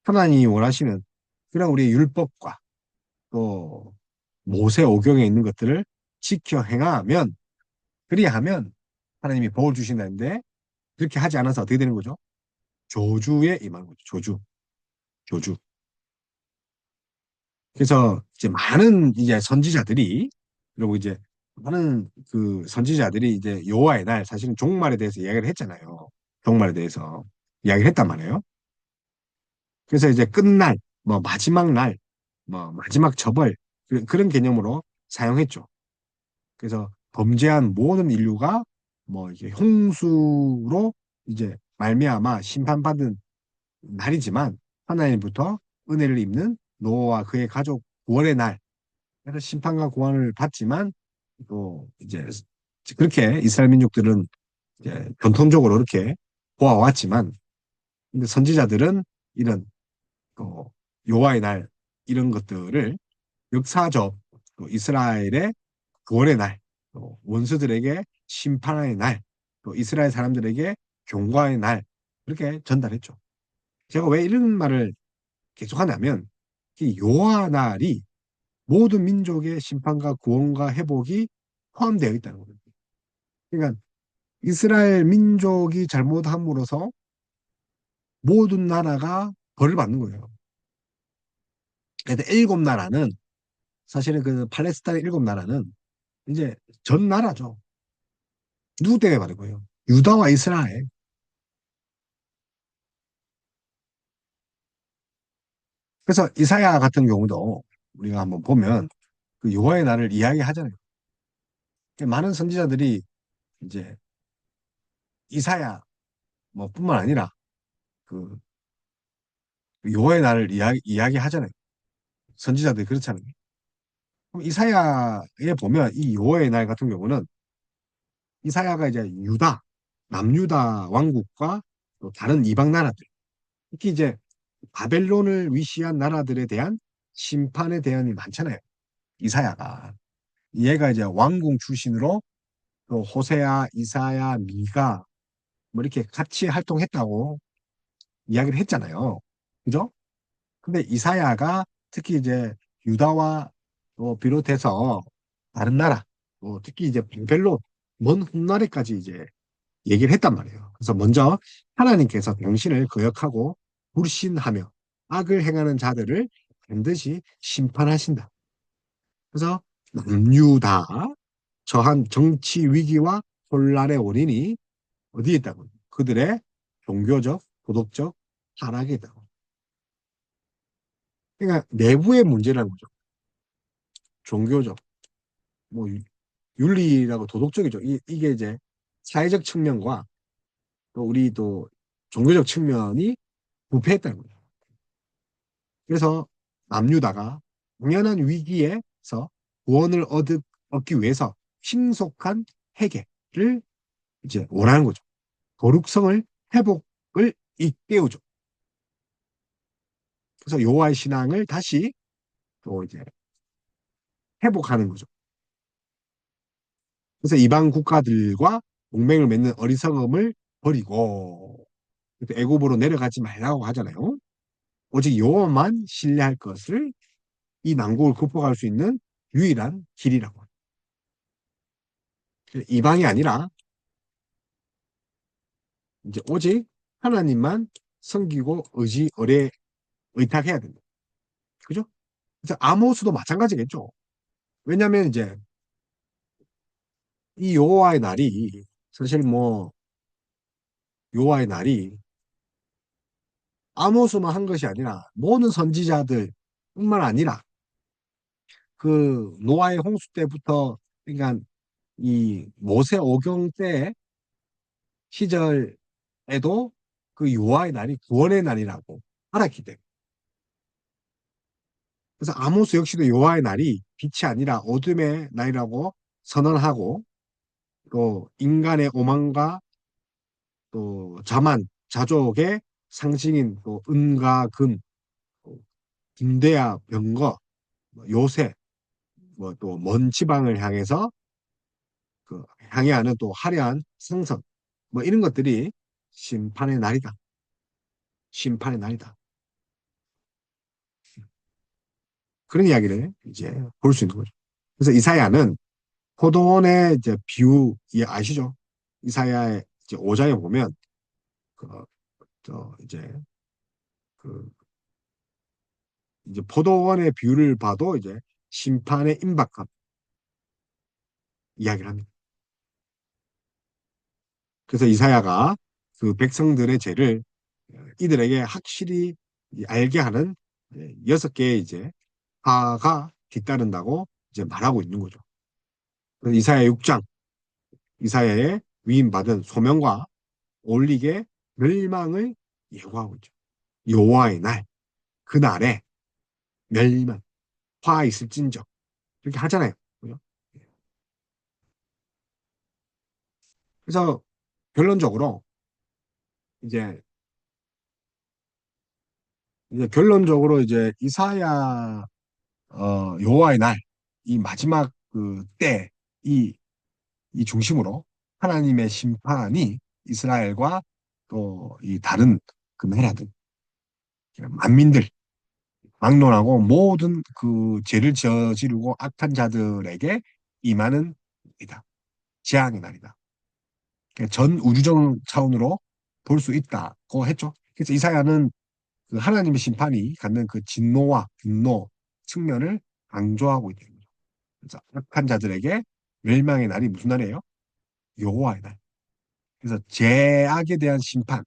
하나님이 원하시는 그런 우리의 율법과 또 모세 오경에 있는 것들을 지켜 행하면, 그리하면 하나님이 복을 주신다는데, 그렇게 하지 않아서 어떻게 되는 거죠? 조주에 임하는 거죠. 조주, 조주. 그래서 이제 많은 이제 선지자들이, 그리고 이제 많은 그 선지자들이 이제 여호와의 날, 사실은 종말에 대해서 이야기를 했잖아요. 종말에 대해서 이야기를 했단 말이에요. 그래서 이제 끝날, 뭐 마지막 날, 뭐 마지막 처벌, 그런 개념으로 사용했죠. 그래서 범죄한 모든 인류가 뭐 이게 홍수로 이제 말미암아 심판받은 날이지만, 하나님부터 은혜를 입는 노아와 그의 가족 구원의 날, 그래서 심판과 구원을 받지만, 또 이제 그렇게 이스라엘 민족들은 이제 전통적으로 그렇게 보아왔지만, 근데 선지자들은 이런 또 여호와의 날, 이런 것들을 역사적 또 이스라엘의 구원의 날, 또 원수들에게 심판의 날, 또 이스라엘 사람들에게 경고의 날, 그렇게 전달했죠. 제가 왜 이런 말을 계속하냐면, 이 여호와 날이 모든 민족의 심판과 구원과 회복이 포함되어 있다는 거예요. 그러니까 이스라엘 민족이 잘못함으로써 모든 나라가 벌을 받는 거예요. 그래서 일곱 나라는, 사실은 그 팔레스타인 일곱 나라는 이제 전 나라죠. 누구 때문에 받은 거예요? 유다와 이스라엘. 그래서 이사야 같은 경우도 우리가 한번 보면 그 여호와의 날을 이야기하잖아요. 많은 선지자들이 이제 이사야 뭐 뿐만 아니라 그 여호와의 날을 이야기하잖아요. 선지자들이 그렇잖아요. 그럼 이사야에 보면 이 여호와의 날 같은 경우는, 이사야가 이제 유다, 남유다 왕국과 또 다른 이방 나라들, 특히 이제 바벨론을 위시한 나라들에 대한 심판에 대한 많잖아요. 이사야가. 얘가 이제 왕궁 출신으로 또 호세아, 이사야, 미가 뭐 이렇게 같이 활동했다고 이야기를 했잖아요. 그죠? 근데 이사야가 특히 이제 유다와 또 비롯해서 다른 나라, 또 특히 이제 바벨론, 먼 훗날에까지 이제 얘기를 했단 말이에요. 그래서 먼저 하나님께서 당신을 거역하고 불신하며 악을 행하는 자들을 반드시 심판하신다. 그래서 남유다, 저한 정치 위기와 혼란의 원인이 어디에 있다고? 그들의 종교적, 도덕적 타락에 있다고. 그러니까 내부의 문제라는 거죠. 종교적, 뭐 윤리라고 도덕적이죠. 이게 이제 사회적 측면과 또 우리 또 종교적 측면이 부패했다는 거죠. 그래서 남유다가 당연한 위기에서 구원을 얻기 위해서 신속한 해결을 이제 원하는 거죠. 거룩성을, 회복을 일깨우죠. 그래서 여호와의 신앙을 다시 또 이제 회복하는 거죠. 그래서 이방 국가들과 동맹을 맺는 어리석음을 버리고, 애굽으로 내려가지 말라고 하잖아요. 오직 여호와만 신뢰할 것을 이 난국을 극복할 수 있는 유일한 길이라고. 이방이 아니라 이제 오직 하나님만 섬기고 의탁해야 된다. 그죠? 그래서 아모스도 마찬가지겠죠. 왜냐하면 이제 이 여호와의 날이, 사실 뭐 여호와의 날이 아모스만 한 것이 아니라 모든 선지자들뿐만 아니라 그 노아의 홍수 때부터 그러니까 이 모세 오경 때 시절에도 그 요하의 날이 구원의 날이라고 알았기 때문에 그래서 아모스 역시도 여호와의 날이 빛이 아니라 어둠의 날이라고 선언하고 또 인간의 오만과 또 자만, 자족의 상징인 또 은과 금, 또 김대야, 병거, 뭐 요새, 뭐 또 먼 지방을 향해서 그 향해하는 또 화려한 상선, 뭐 이런 것들이 심판의 날이다. 심판의 날이다. 그런 이야기를 이제 볼 수 있는 거죠. 그래서 이사야는 포도원의 이제 비유, 이 아시죠? 이사야의 이제 5장에 보면 그, 이제 그 이제 포도원의 비유를 봐도 이제 심판의 임박감 이야기를 합니다. 그래서 이사야가 그 백성들의 죄를 이들에게 확실히 알게 하는 6개의 이제 화가 뒤따른다고 이제 말하고 있는 거죠. 그래서 이사야 6장, 이사야의 위임받은 소명과 올리게 멸망을 예고하고 있죠. 여호와의 날, 그 날에 멸망, 화 있을진저 이렇게 하잖아요. 그죠? 그래서 결론적으로 이제 결론적으로 이제 이사야 여호와의 날, 이 마지막 그 때, 이 중심으로 하나님의 심판이 이스라엘과 또 이 다른 그 나라들, 만민들, 막론하고 모든 그 죄를 저지르고 악한 자들에게 임하는 이다. 재앙의 날이다. 그러니까 전 우주적 차원으로 볼 수 있다고 했죠. 그래서 이사야는 그 하나님의 심판이 갖는 그 진노와 분노 측면을 강조하고 있는 거죠. 그래서 악한 자들에게 멸망의 날이 무슨 날이에요? 여호와의 날. 그래서 죄악에 대한 심판에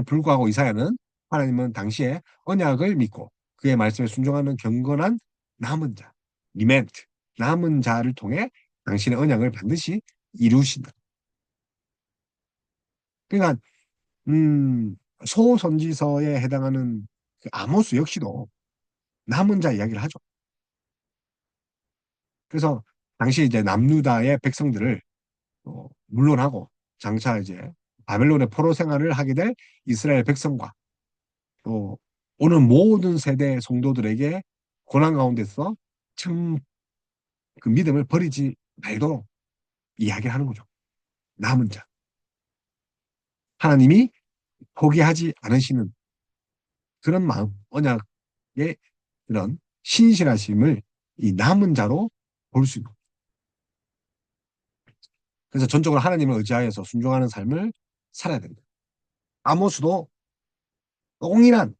불구하고 이사야는 하나님은 당시에 언약을 믿고 그의 말씀에 순종하는 경건한 남은 자, 리멘트, 남은 자를 통해 당신의 언약을 반드시 이루신다. 그러니까 소선지서에 해당하는 그 아모스 역시도 남은 자 이야기를 하죠. 그래서 당시 이제 남유다의 백성들을 물론하고 장차 이제 바벨론의 포로 생활을 하게 될 이스라엘 백성과 또 오는 모든 세대 성도들에게 고난 가운데서 참 그 믿음을 버리지 말도록 이야기하는 거죠. 남은 자. 하나님이 포기하지 않으시는 그런 마음, 언약의 그런 신실하심을 이 남은 자로 볼 수 있는. 그래서 전적으로 하나님을 의지하여서 순종하는 삶을 살아야 된다. 아모스도 동일한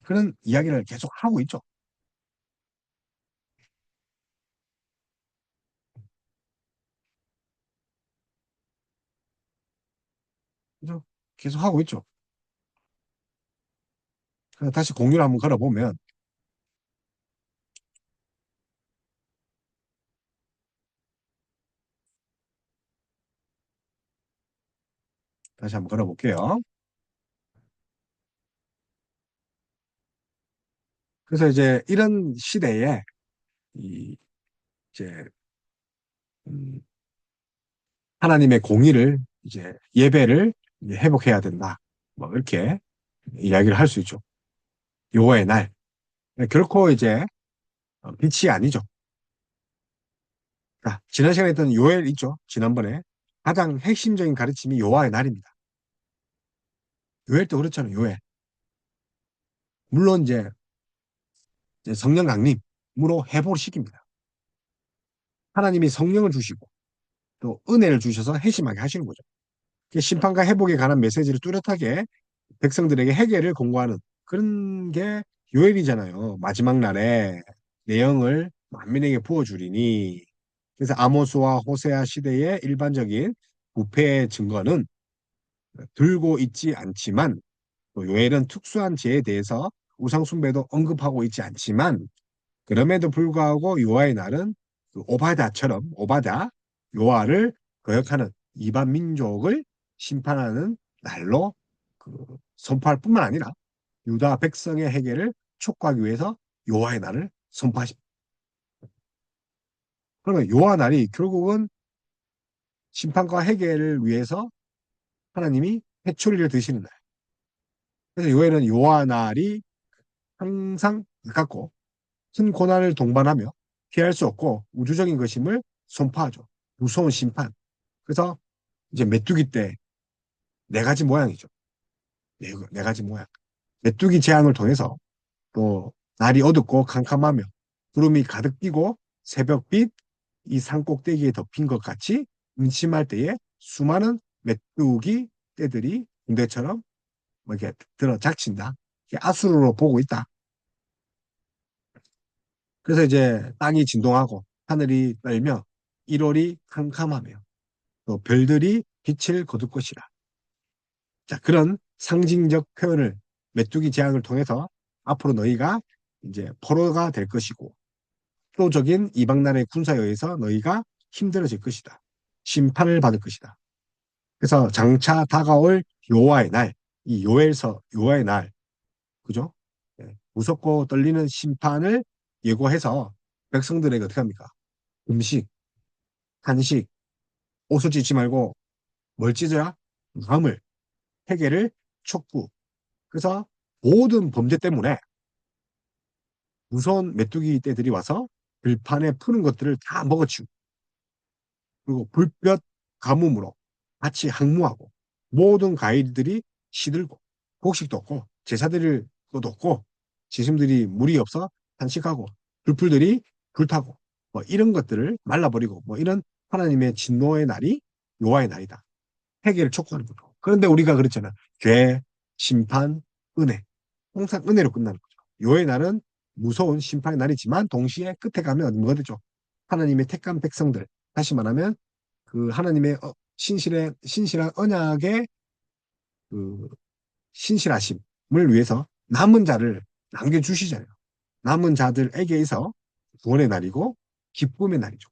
그런 이야기를 계속 하고 있죠. 그죠? 계속 하고 있죠. 그래서 다시 공유를 한번 걸어보면 다시 한번 걸어볼게요. 그래서 이제 이런 시대에 이 이제 음, 하나님의 공의를 이제 예배를 이제 회복해야 된다. 뭐 이렇게 이야기를 할 수 있죠. 요거의 날. 결코 이제 빛이 아니죠. 자, 지난 시간에 했던 요엘 있죠. 지난번에 가장 핵심적인 가르침이 요하의 날입니다. 요엘 때 그렇잖아요. 요엘. 물론 이제 성령 강림으로 회복을 시킵니다. 하나님이 성령을 주시고 또 은혜를 주셔서 회심하게 하시는 거죠. 심판과 회복에 관한 메시지를 뚜렷하게 백성들에게 회개를 공고하는 그런 게 요엘이잖아요. 마지막 날에 내용을 만민에게 부어주리니. 그래서 아모스와 호세아 시대의 일반적인 부패의 증거는 들고 있지 않지만 또 요엘은 특수한 죄에 대해서 우상 숭배도 언급하고 있지 않지만 그럼에도 불구하고 요아의 날은 그 오바다처럼 오바다 요아를 거역하는 이방 민족을 심판하는 날로 그 선포할 뿐만 아니라 유다 백성의 해결을 촉구하기 위해서 요아의 날을 선포하십니다. 그러면 요아 날이 결국은 심판과 해결을 위해서 하나님이 회초리를 드시는 날. 그래서 요엘은 요아 날이 항상 가깝고 큰 고난을 동반하며 피할 수 없고 우주적인 것임을 선포하죠. 무서운 심판. 그래서 이제 메뚜기 때 네 가지 모양이죠. 네 가지 모양. 메뚜기 재앙을 통해서 또 날이 어둡고 캄캄하며 구름이 가득 끼고 새벽빛 이 산꼭대기에 덮인 것 같이 음침할 때에 수많은 메뚜기 떼들이 군대처럼 뭐 이렇게 들어 작친다. 아수르로 보고 있다. 그래서 이제 땅이 진동하고 하늘이 떨며 1월이 캄캄하며 또 별들이 빛을 거둘 것이라. 자, 그런 상징적 표현을 메뚜기 재앙을 통해서 앞으로 너희가 이제 포로가 될 것이고 압도적인 이방 나라의 군사에 의해서 너희가 힘들어질 것이다. 심판을 받을 것이다. 그래서 장차 다가올 요아의 날, 이 요엘서 요아의 날, 그죠? 예, 무섭고 떨리는 심판을 예고해서 백성들에게 어떻게 합니까? 음식, 한식, 옷을 찢지 말고 뭘 찢어야? 마음을, 회개를 촉구. 그래서 모든 범죄 때문에 무서운 메뚜기 떼들이 와서 들판에 푸는 것들을 다 먹어치우고 그리고 불볕 가뭄으로 같이 항무하고 모든 가이드들이 시들고 곡식도 없고 제사드릴 것도 없고 지심들이 물이 없어 탄식하고 불풀들이 불타고 뭐 이런 것들을 말라버리고 뭐 이런 하나님의 진노의 날이 요하의 날이다. 회개를 촉구하는 거죠. 그런데 우리가 그렇잖아. 죄, 심판, 은혜. 항상 은혜로 끝나는 거죠. 요의 날은 무서운 심판의 날이지만 동시에 끝에 가면 뭐가 되죠? 하나님의 택한 백성들. 다시 말하면 그 하나님의 신실한 언약의 그 신실하심을 위해서 남은 자를 남겨주시잖아요. 남은 자들에게서 구원의 날이고 기쁨의 날이죠.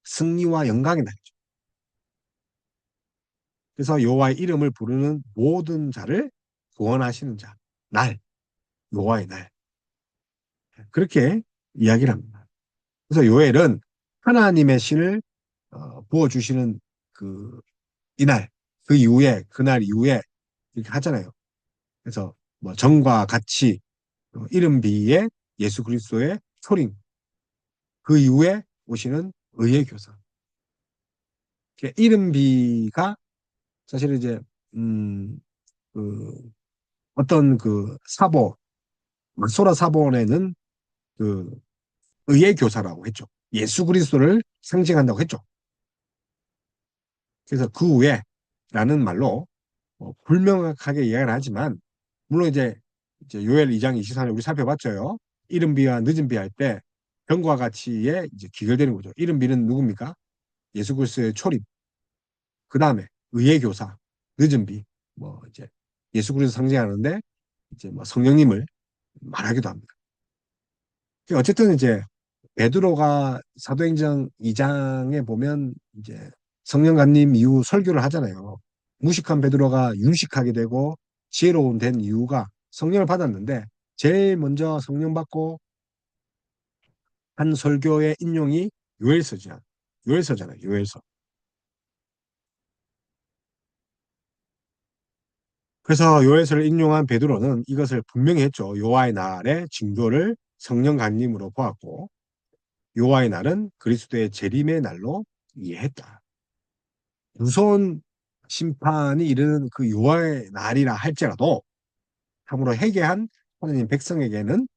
승리와 영광의 날이죠. 그래서 여호와의 이름을 부르는 모든 자를 구원하시는 자, 날, 여호와의 날. 그렇게 이야기를 합니다. 그래서 요엘은 하나님의 신을 부어주시는 그 이날, 그 이후에, 그날 이후에 이렇게 하잖아요. 그래서 뭐 정과 같이 이른비의 예수 그리스도의 소림, 그 이후에 오시는 의의 교사. 이른비가 사실은 이제 그 어떤 그 사보, 소라 사본에는 그 의의 교사라고 했죠. 예수 그리스도를 상징한다고 했죠. 그래서 그 후에라는 말로 불명확하게 이야기를 하지만 물론 이제 요엘 2장 24절 우리 살펴봤죠요. 이른 비와 늦은 비 할 때 병과 같이에 이제 기결되는 거죠. 이른 비는 누굽니까? 예수 그리스도의 초림. 그 다음에 의의 교사, 늦은 비, 뭐 이제 예수 그리스도 상징하는데 이제 뭐 성령님을 말하기도 합니다. 어쨌든 이제 베드로가 사도행전 2장에 보면 이제 성령 감림 이후 설교를 하잖아요. 무식한 베드로가 유식하게 되고 지혜로운 된 이유가 성령을 받았는데 제일 먼저 성령 받고 한 설교의 인용이 요엘서잖아. 요엘서잖아요. 요엘서. 그래서 요엘서를 인용한 베드로는 이것을 분명히 했죠. 요하의 날의 징조를 성령 감림으로 보았고 요하의 날은 그리스도의 재림의 날로 이해했다. 무서운 심판이 이르는 그 요하의 날이라 할지라도 참으로 회개한 하나님 백성에게는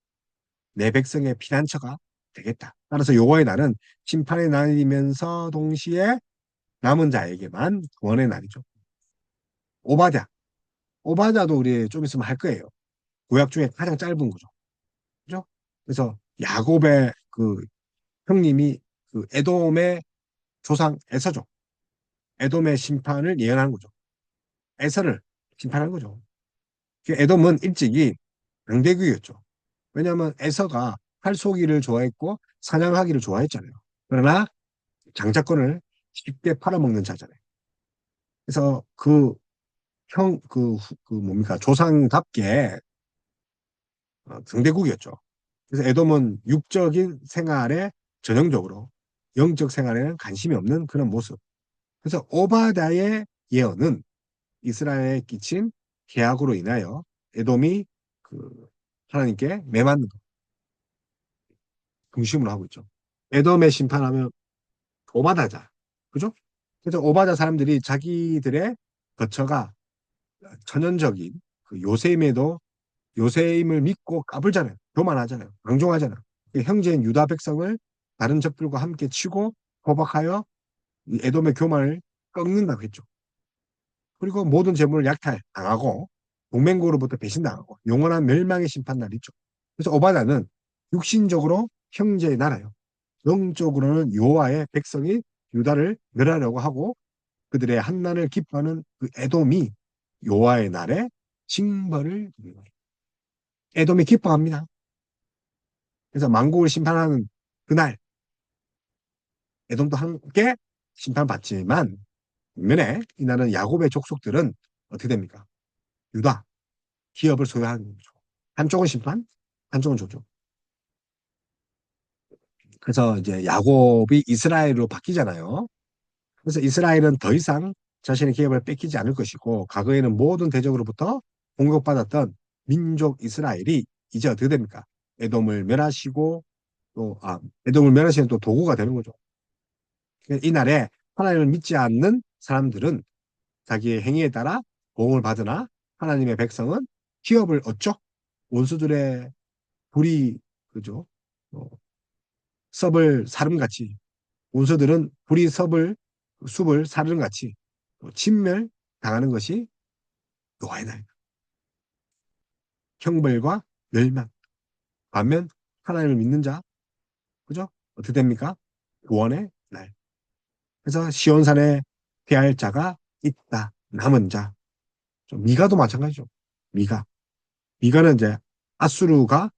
내 백성의 피난처가 되겠다. 따라서 요하의 날은 심판의 날이면서 동시에 남은 자에게만 구원의 날이죠. 오바댜. 오바댜도 우리 좀 있으면 할 거예요. 구약 중에 가장 짧은 거죠. 그죠? 그래서 야곱의 그 형님이 그 에돔의 조상 에서죠. 에돔의 심판을 예언하는 거죠. 에서를 심판한 거죠. 에돔은 일찍이 강대국이었죠. 왜냐하면 에서가 활쏘기를 좋아했고 사냥하기를 좋아했잖아요. 그러나 장자권을 쉽게 팔아먹는 자잖아요. 그래서 그 뭡니까, 조상답게 강대국이었죠. 그래서 에돔은 육적인 생활에 전형적으로 영적 생활에는 관심이 없는 그런 모습. 그래서 오바다의 예언은 이스라엘에 끼친 계약으로 인하여 에돔이 그 하나님께 매맞는 거, 중심으로 하고 있죠. 에돔의 심판하면 오바다자. 그죠? 그래서 오바다 사람들이 자기들의 거처가 천연적인 그 요새임에도 요새임을 믿고 까불잖아요. 교만하잖아요. 방종하잖아요. 그 형제인 유다 백성을 다른 적들과 함께 치고 포박하여 이 에돔의 교만을 꺾는다고 했죠. 그리고 모든 재물을 약탈당하고 동맹국으로부터 배신당하고 영원한 멸망의 심판날이 있죠. 그래서 오바다는 육신적으로 형제의 나라요. 영적으로는 여호와의 백성이 유다를 멸하려고 하고 그들의 한난을 기뻐하는 그 에돔이 여호와의 날에 징벌을 에돔이 기뻐합니다. 그래서 만국을 심판하는 그날 에돔도 함께 심판받지만 반면에 이날은 야곱의 족속들은 어떻게 됩니까? 유다 기업을 소유하는 거죠. 한쪽은 심판, 한쪽은 조죠. 그래서 이제 야곱이 이스라엘로 바뀌잖아요. 그래서 이스라엘은 더 이상 자신의 기업을 뺏기지 않을 것이고 과거에는 모든 대적으로부터 공격받았던 민족 이스라엘이 이제 어떻게 됩니까? 에돔을 멸하시고 에돔을 멸하시는 또 도구가 되는 거죠. 이날에 하나님을 믿지 않는 사람들은 자기의 행위에 따라 보응을 받으나 하나님의 백성은 기업을 얻죠. 원수들의 불이 그죠? 어, 섭을 사름같이 원수들은 불이 섭을 숲을 사름같이 침멸 당하는 것이 노아의 날. 형벌과 멸망. 반면 하나님을 믿는 자, 그죠? 어떻게 됩니까? 구원의 날. 그래서 시온산에 피할 자가 있다. 남은 자. 미가도 마찬가지죠. 미가. 미가는 이제 아수르가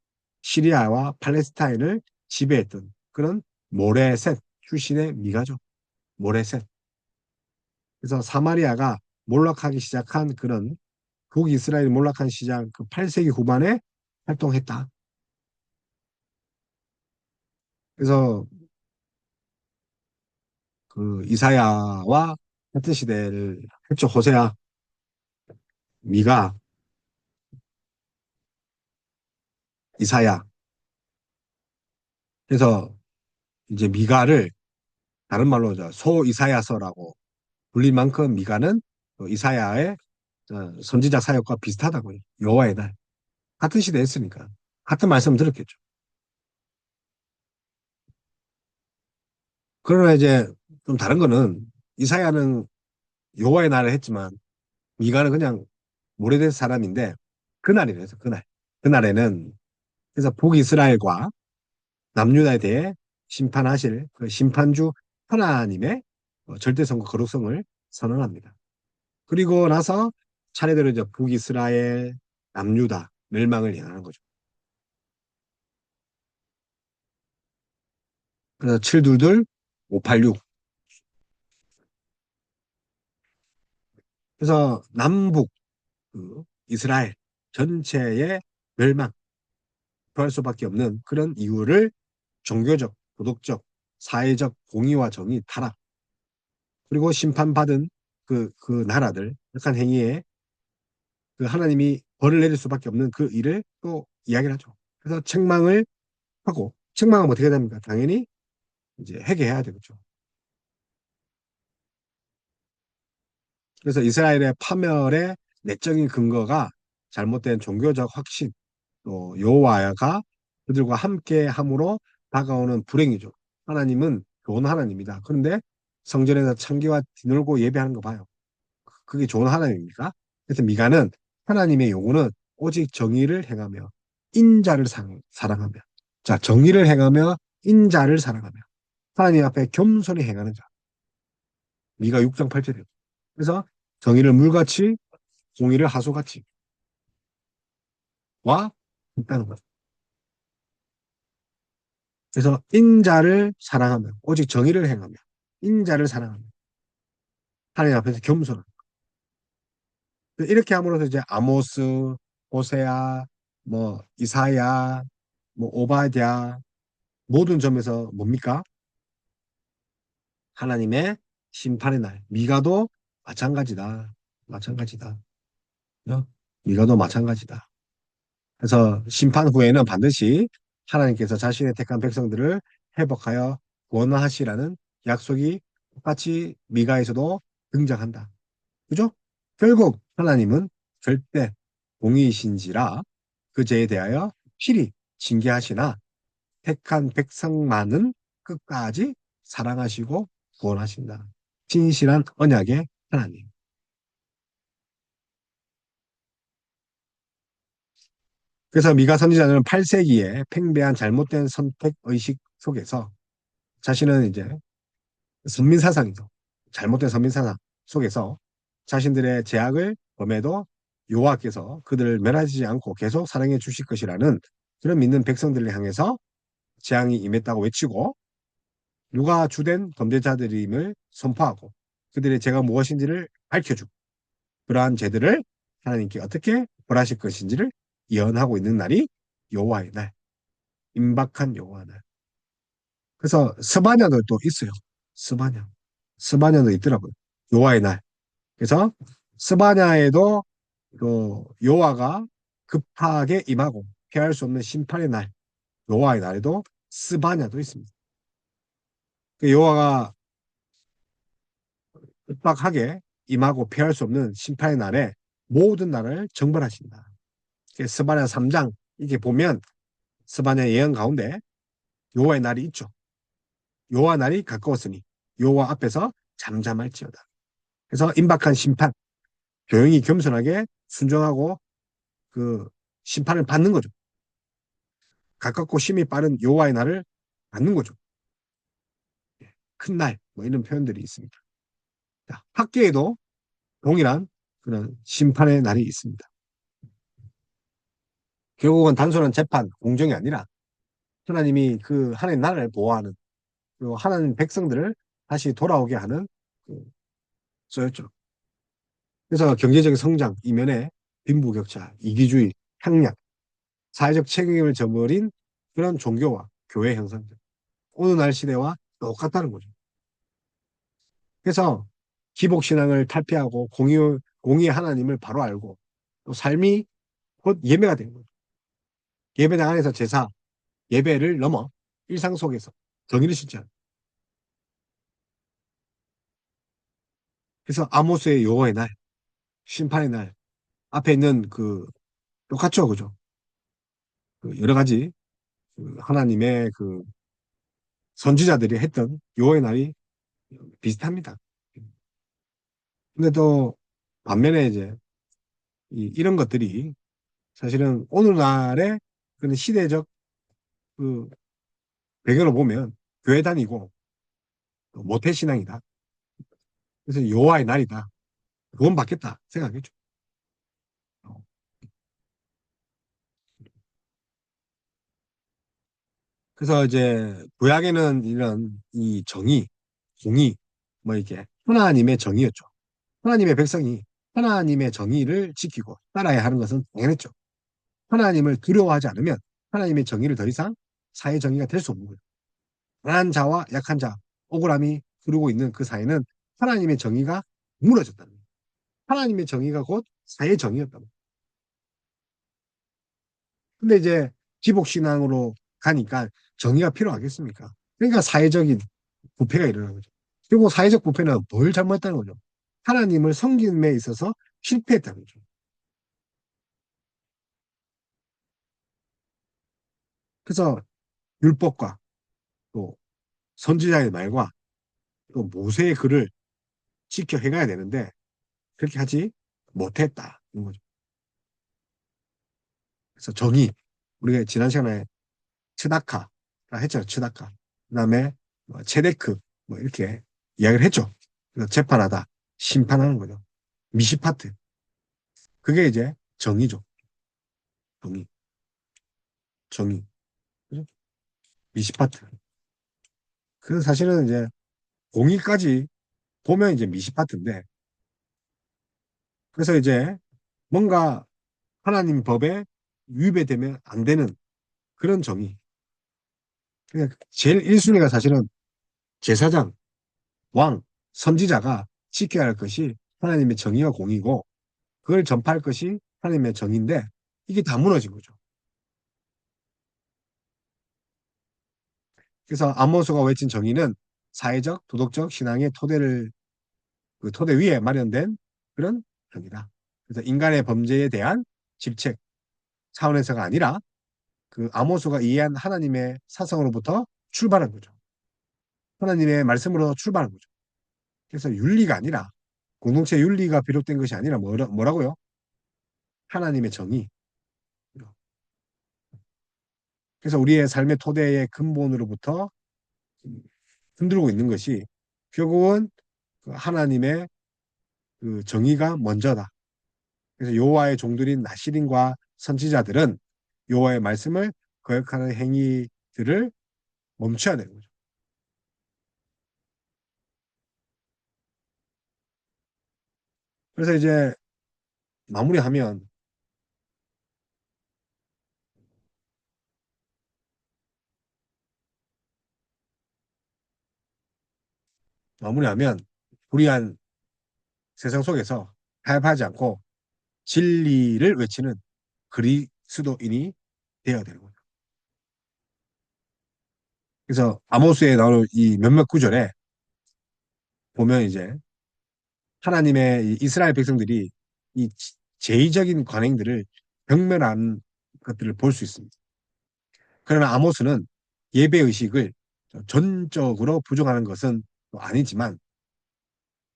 시리아와 팔레스타인을 지배했던 그런 모레셋 출신의 미가죠. 모레셋. 그래서 사마리아가 몰락하기 시작한 그런 북이스라엘이 몰락한 시장 그 8세기 후반에 활동했다. 그래서 그 이사야와 같은 시대를 했죠. 호세아, 미가, 이사야. 그래서 이제 미가를 다른 말로 이제 소이사야서라고 불릴 만큼 미가는 이사야의 선지자 사역과 비슷하다고요. 여호와의 날. 같은 시대에 했으니까. 같은 말씀 들었겠죠. 그러나 이제 좀 다른 거는 이사야는 여호와의 날을 했지만 미가는 그냥 오래된 사람인데 그날이래서 그날. 그날에는 그래서 북이스라엘과 남유다에 대해 심판하실 그 심판주 하나님의 절대성과 거룩성을 선언합니다. 그리고 나서 차례대로 이제 북이스라엘, 남유다 멸망을 예언하는 거죠. 그래서 722, 586. 그래서 남북 그 이스라엘 전체의 멸망, 표할 수밖에 없는 그런 이유를 종교적, 도덕적, 사회적 공의와 정의 타락, 그리고 심판받은 그 나라들, 약한 행위에 그 하나님이 벌을 내릴 수밖에 없는 그 일을 또 이야기를 하죠. 그래서 책망을 하고, 책망하면 어떻게 됩니까? 당연히 이제 회개해야 되겠죠. 그래서 이스라엘의 파멸의 내적인 근거가 잘못된 종교적 확신, 또 여호와가 그들과 함께 함으로 다가오는 불행이죠. 하나님은 좋은 하나님이다. 그런데 성전에서 창기와 뒤놀고 예배하는 거 봐요. 그게 좋은 하나님입니까? 그래서 미가는 하나님의 요구는 오직 정의를 행하며 인자를 사랑하며, 자, 정의를 행하며 인자를 사랑하며 하나님 앞에 겸손히 행하는 자. 미가 6장 8절이에요. 그래서 정의를 물같이 공의를 하소같이. 있다는 거죠. 그래서 인자를 사랑하며 오직 정의를 행하며 인자를 사랑하며 하나님 앞에서 겸손한 이렇게 함으로써 이제 아모스, 호세아, 뭐 이사야, 뭐 오바댜 모든 점에서 뭡니까? 하나님의 심판의 날. 미가도 마찬가지다. 마찬가지다. 어? 미가도 마찬가지다. 그래서 심판 후에는 반드시 하나님께서 자신의 택한 백성들을 회복하여 구원하시라는 약속이 똑같이 미가에서도 등장한다. 그죠? 결국 하나님은 절대 공의이신지라 그 죄에 대하여 필히 징계하시나 택한 백성만은 끝까지 사랑하시고 구원하신다. 진실한 언약의 하나님. 그래서 미가 선지자는 8세기에 팽배한 잘못된 선택 의식 속에서 자신은 이제 선민사상이죠. 잘못된 선민사상 속에서 자신들의 죄악을 범해도 여호와께서 그들을 멸하지 않고 계속 사랑해 주실 것이라는 그런 믿는 백성들을 향해서 재앙이 임했다고 외치고 누가 주된 범죄자들임을 선포하고 그들의 죄가 무엇인지를 밝혀주고 그러한 죄들을 하나님께 어떻게 벌하실 것인지를 예언하고 있는 날이 여호와의 날, 임박한 여호와의 날. 그래서 스바냐도 또 있어요. 스바냐. 스바냐도 있더라고요. 여호와의 날. 그래서 스바냐에도 그 여호와가 급하게 임하고 피할 수 없는 심판의 날, 여호와의 날에도 스바냐도 있습니다. 그 여호와가 급박하게 임하고 피할 수 없는 심판의 날에 모든 나라를 정벌하신다. 스바냐 3장 이렇게 보면 스바냐 예언 가운데 여호와의 날이 있죠. 여호와 날이 가까웠으니 여호와 앞에서 잠잠할지어다. 그래서 임박한 심판, 조용히 겸손하게 순종하고 그 심판을 받는 거죠. 가깝고 심이 빠른 여호와의 날을 받는 거죠. 큰 날, 뭐 이런 표현들이 있습니다. 자, 학계에도 동일한 그런 심판의 날이 있습니다. 결국은 단순한 재판, 공정이 아니라 하나님이 그 하나님 나라를 보호하는 그리고 하나님 백성들을 다시 돌아오게 하는 그 쏘였죠. 그래서 경제적 성장 이면에 빈부격차, 이기주의, 향락, 사회적 책임을 저버린 그런 종교와 교회 형상들. 오늘날 시대와 똑같다는 거죠. 그래서 기복신앙을 탈피하고 공의 하나님을 바로 알고 또 삶이 곧 예배가 되는 거죠. 예배당 안에서 제사, 예배를 넘어 일상 속에서 정의를 실천. 그래서 아모스의 여호와의 날, 심판의 날 앞에 있는 그 똑같죠, 그죠? 그 여러 가지 그 하나님의 그 선지자들이 했던 여호와의 날이 비슷합니다. 근데 또 반면에 이제 이런 것들이 사실은 오늘날의 그런 시대적 그 배경을 보면 교회 다니고 모태신앙이다. 그래서 여호와의 날이다. 구원 받겠다 생각했죠. 그래서 이제 구약에는 이런 이 정의, 공의, 뭐 이렇게 하나님의 정의였죠. 하나님의 백성이 하나님의 정의를 지키고 따라야 하는 것은 당연했죠. 하나님을 두려워하지 않으면 하나님의 정의를 더 이상 사회 정의가 될 수 없는 거예요. 강한 자와 약한 자, 억울함이 흐르고 있는 그 사회는 하나님의 정의가 무너졌다는 거예요. 하나님의 정의가 곧 사회 정의였다고. 근데 이제 기복신앙으로 가니까 정의가 필요하겠습니까? 그러니까 사회적인 부패가 일어나는 거죠. 그리고 사회적 부패는 뭘 잘못했다는 거죠? 하나님을 섬김에 있어서 실패했다는 거죠. 그래서 율법과 또 선지자의 말과 또 모세의 글을 지켜 해가야 되는데 그렇게 하지 못했다. 는 거죠. 그래서 정의, 우리가 지난 시간에 츠다카 했잖아요. 츠다카. 그다음에 뭐 체데크 뭐 이렇게 이야기를 했죠. 그래서 재판하다, 심판하는 거죠. 미시파트. 그게 이제 정의죠. 정의. 정의. 그죠? 미시파트. 그래서 사실은 이제 공의까지 보면 이제 미시파트인데, 그래서 이제 뭔가 하나님 법에 위배되면 안 되는 그런 정의. 그러니까 제일 1순위가 사실은 제사장, 왕, 선지자가 지켜야 할 것이 하나님의 정의와 공의고, 그걸 전파할 것이 하나님의 정의인데, 이게 다 무너진 거죠. 그래서 아모스가 외친 정의는 사회적, 도덕적 신앙의 토대를, 그 토대 위에 마련된 그런 정의다. 그래서 인간의 범죄에 대한 질책 차원에서가 아니라 그 아모스가 이해한 하나님의 사성으로부터 출발한 거죠. 하나님의 말씀으로 출발한 거죠. 그래서 윤리가 아니라, 공동체 윤리가 비롯된 것이 아니라 뭐라고요? 하나님의 정의. 그래서 우리의 삶의 토대의 근본으로부터 흔들고 있는 것이 결국은 그 하나님의 그 정의가 먼저다. 그래서 여호와의 종들인 나시린과 선지자들은 여호와의 말씀을 거역하는 행위들을 멈춰야 되는 거죠. 그래서 이제 마무리하면 마무리하면 불의한 세상 속에서 타협하지 않고 진리를 외치는 그리스도인이 되어야 되는 거죠. 그래서 아모스에 나오는 이 몇몇 구절에 보면 이제 하나님의 이 이스라엘 백성들이 이 제의적인 관행들을 경멸한 것들을 볼 수 있습니다. 그러나 아모스는 예배 의식을 전적으로 부정하는 것은 또 아니지만,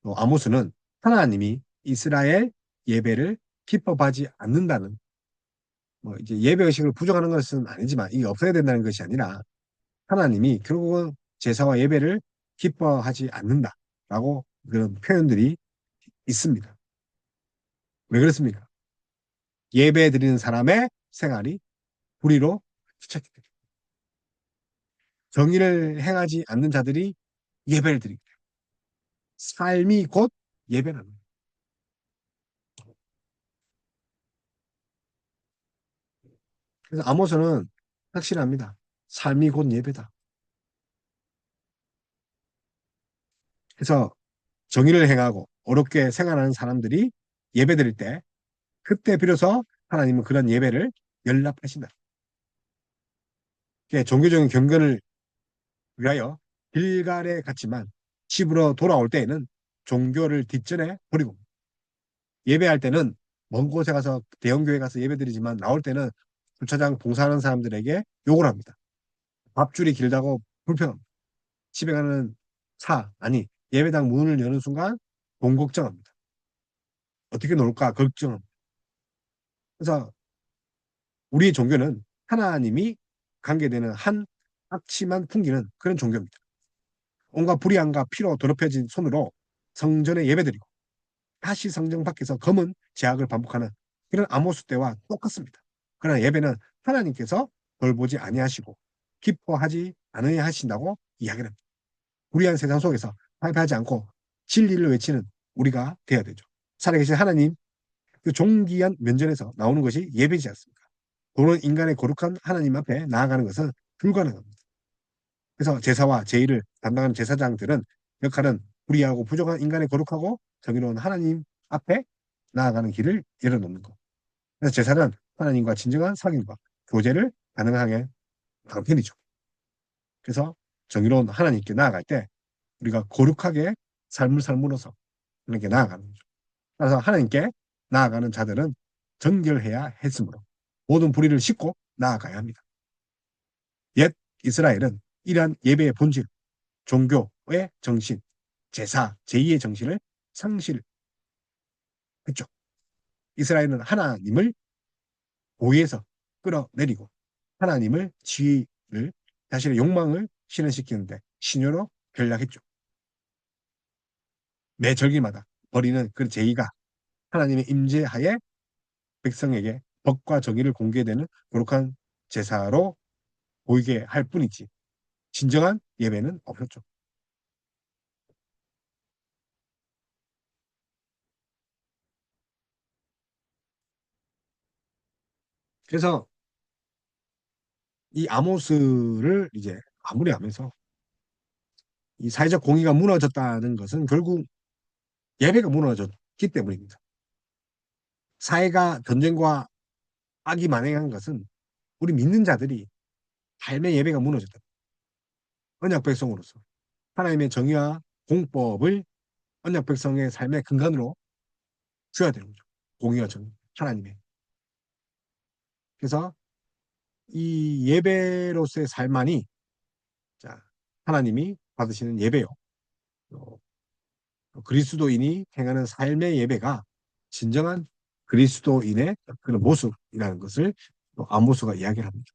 또 아모스는 하나님이 이스라엘 예배를 기법하지 않는다는, 뭐 이제 예배 의식을 부정하는 것은 아니지만 이게 없어야 된다는 것이 아니라 하나님이 결국은 제사와 예배를 기뻐하지 않는다라고 그런 표현들이 있습니다. 왜 그렇습니까? 예배 드리는 사람의 생활이 불의로 추측이 됩니다. 정의를 행하지 않는 자들이 예배를 드립니다. 삶이 곧 예배라는 거예요. 그래서 아모스는 확실합니다. 삶이 곧 예배다. 그래서 정의를 행하고 어렵게 생활하는 사람들이 예배 드릴 때, 그때 비로소 하나님은 그런 예배를 연락하신다. 종교적인 경건을 위하여 길갈에 갔지만 집으로 돌아올 때에는 종교를 뒷전에 버리고, 예배할 때는 먼 곳에 가서 대형 교회 가서 예배드리지만 나올 때는 주차장 봉사하는 사람들에게 욕을 합니다. 밥줄이 길다고 불평합니다. 집에 가는 차, 아니 예배당 문을 여는 순간 돈 걱정합니다. 어떻게 놀까 걱정합니다. 그래서 우리 종교는 하나님이 관계되는 한 악취만 풍기는 그런 종교입니다. 온갖 불의함과 피로 더럽혀진 손으로 성전에 예배드리고 다시 성전 밖에서 검은 제약을 반복하는 그런 아모스 때와 똑같습니다. 그러나 예배는 하나님께서 돌보지 아니하시고 기뻐하지 않으냐 하신다고 이야기를 합니다. 불의한 세상 속에서 발표하지 않고 진리를 외치는 우리가 되어야 되죠. 살아계신 하나님 그 존귀한 면전에서 나오는 것이 예배지 않습니까? 도는 인간의 거룩한 하나님 앞에 나아가는 것은 불가능합니다. 그래서 제사와 제의를 담당하는 제사장들은 역할은 불의하고 부정한 인간의 거룩하고 정의로운 하나님 앞에 나아가는 길을 열어놓는 것. 그래서 제사는 하나님과 진정한 상인과 교제를 가능하게 방편이죠. 그래서 정의로운 하나님께 나아갈 때 우리가 거룩하게 삶을 삶으로써 하나님께 나아가는 거죠. 그래서 하나님께 나아가는 자들은 정결해야 했으므로 모든 불의를 씻고 나아가야 합니다. 옛 이스라엘은 이러한 예배의 본질, 종교의 정신, 제사, 제의의 정신을 상실했죠. 이스라엘은 하나님을 고위에서 끌어내리고 하나님을 지위를 자신의 욕망을 실현시키는데 신효로 전략했죠. 매 절기마다 버리는 그 제의가 하나님의 임재하에 백성에게 법과 정의를 공개되는 거룩한 제사로 보이게 할 뿐이지 진정한 예배는 없었죠. 그래서 이 아모스를 이제 마무리하면서 이 사회적 공의가 무너졌다는 것은 결국 예배가 무너졌기 때문입니다. 사회가 전쟁과 악이 만행한 것은 우리 믿는 자들이 삶의 예배가 무너졌다. 언약 백성으로서 하나님의 정의와 공법을 언약 백성의 삶의 근간으로 줘야 되는 거죠. 공의와 정의, 하나님의. 그래서 이 예배로서의 삶만이 자, 하나님이 받으시는 예배요. 어, 그리스도인이 행하는 삶의 예배가 진정한 그리스도인의 그런 모습이라는 것을 또 아모스가 이야기를 합니다.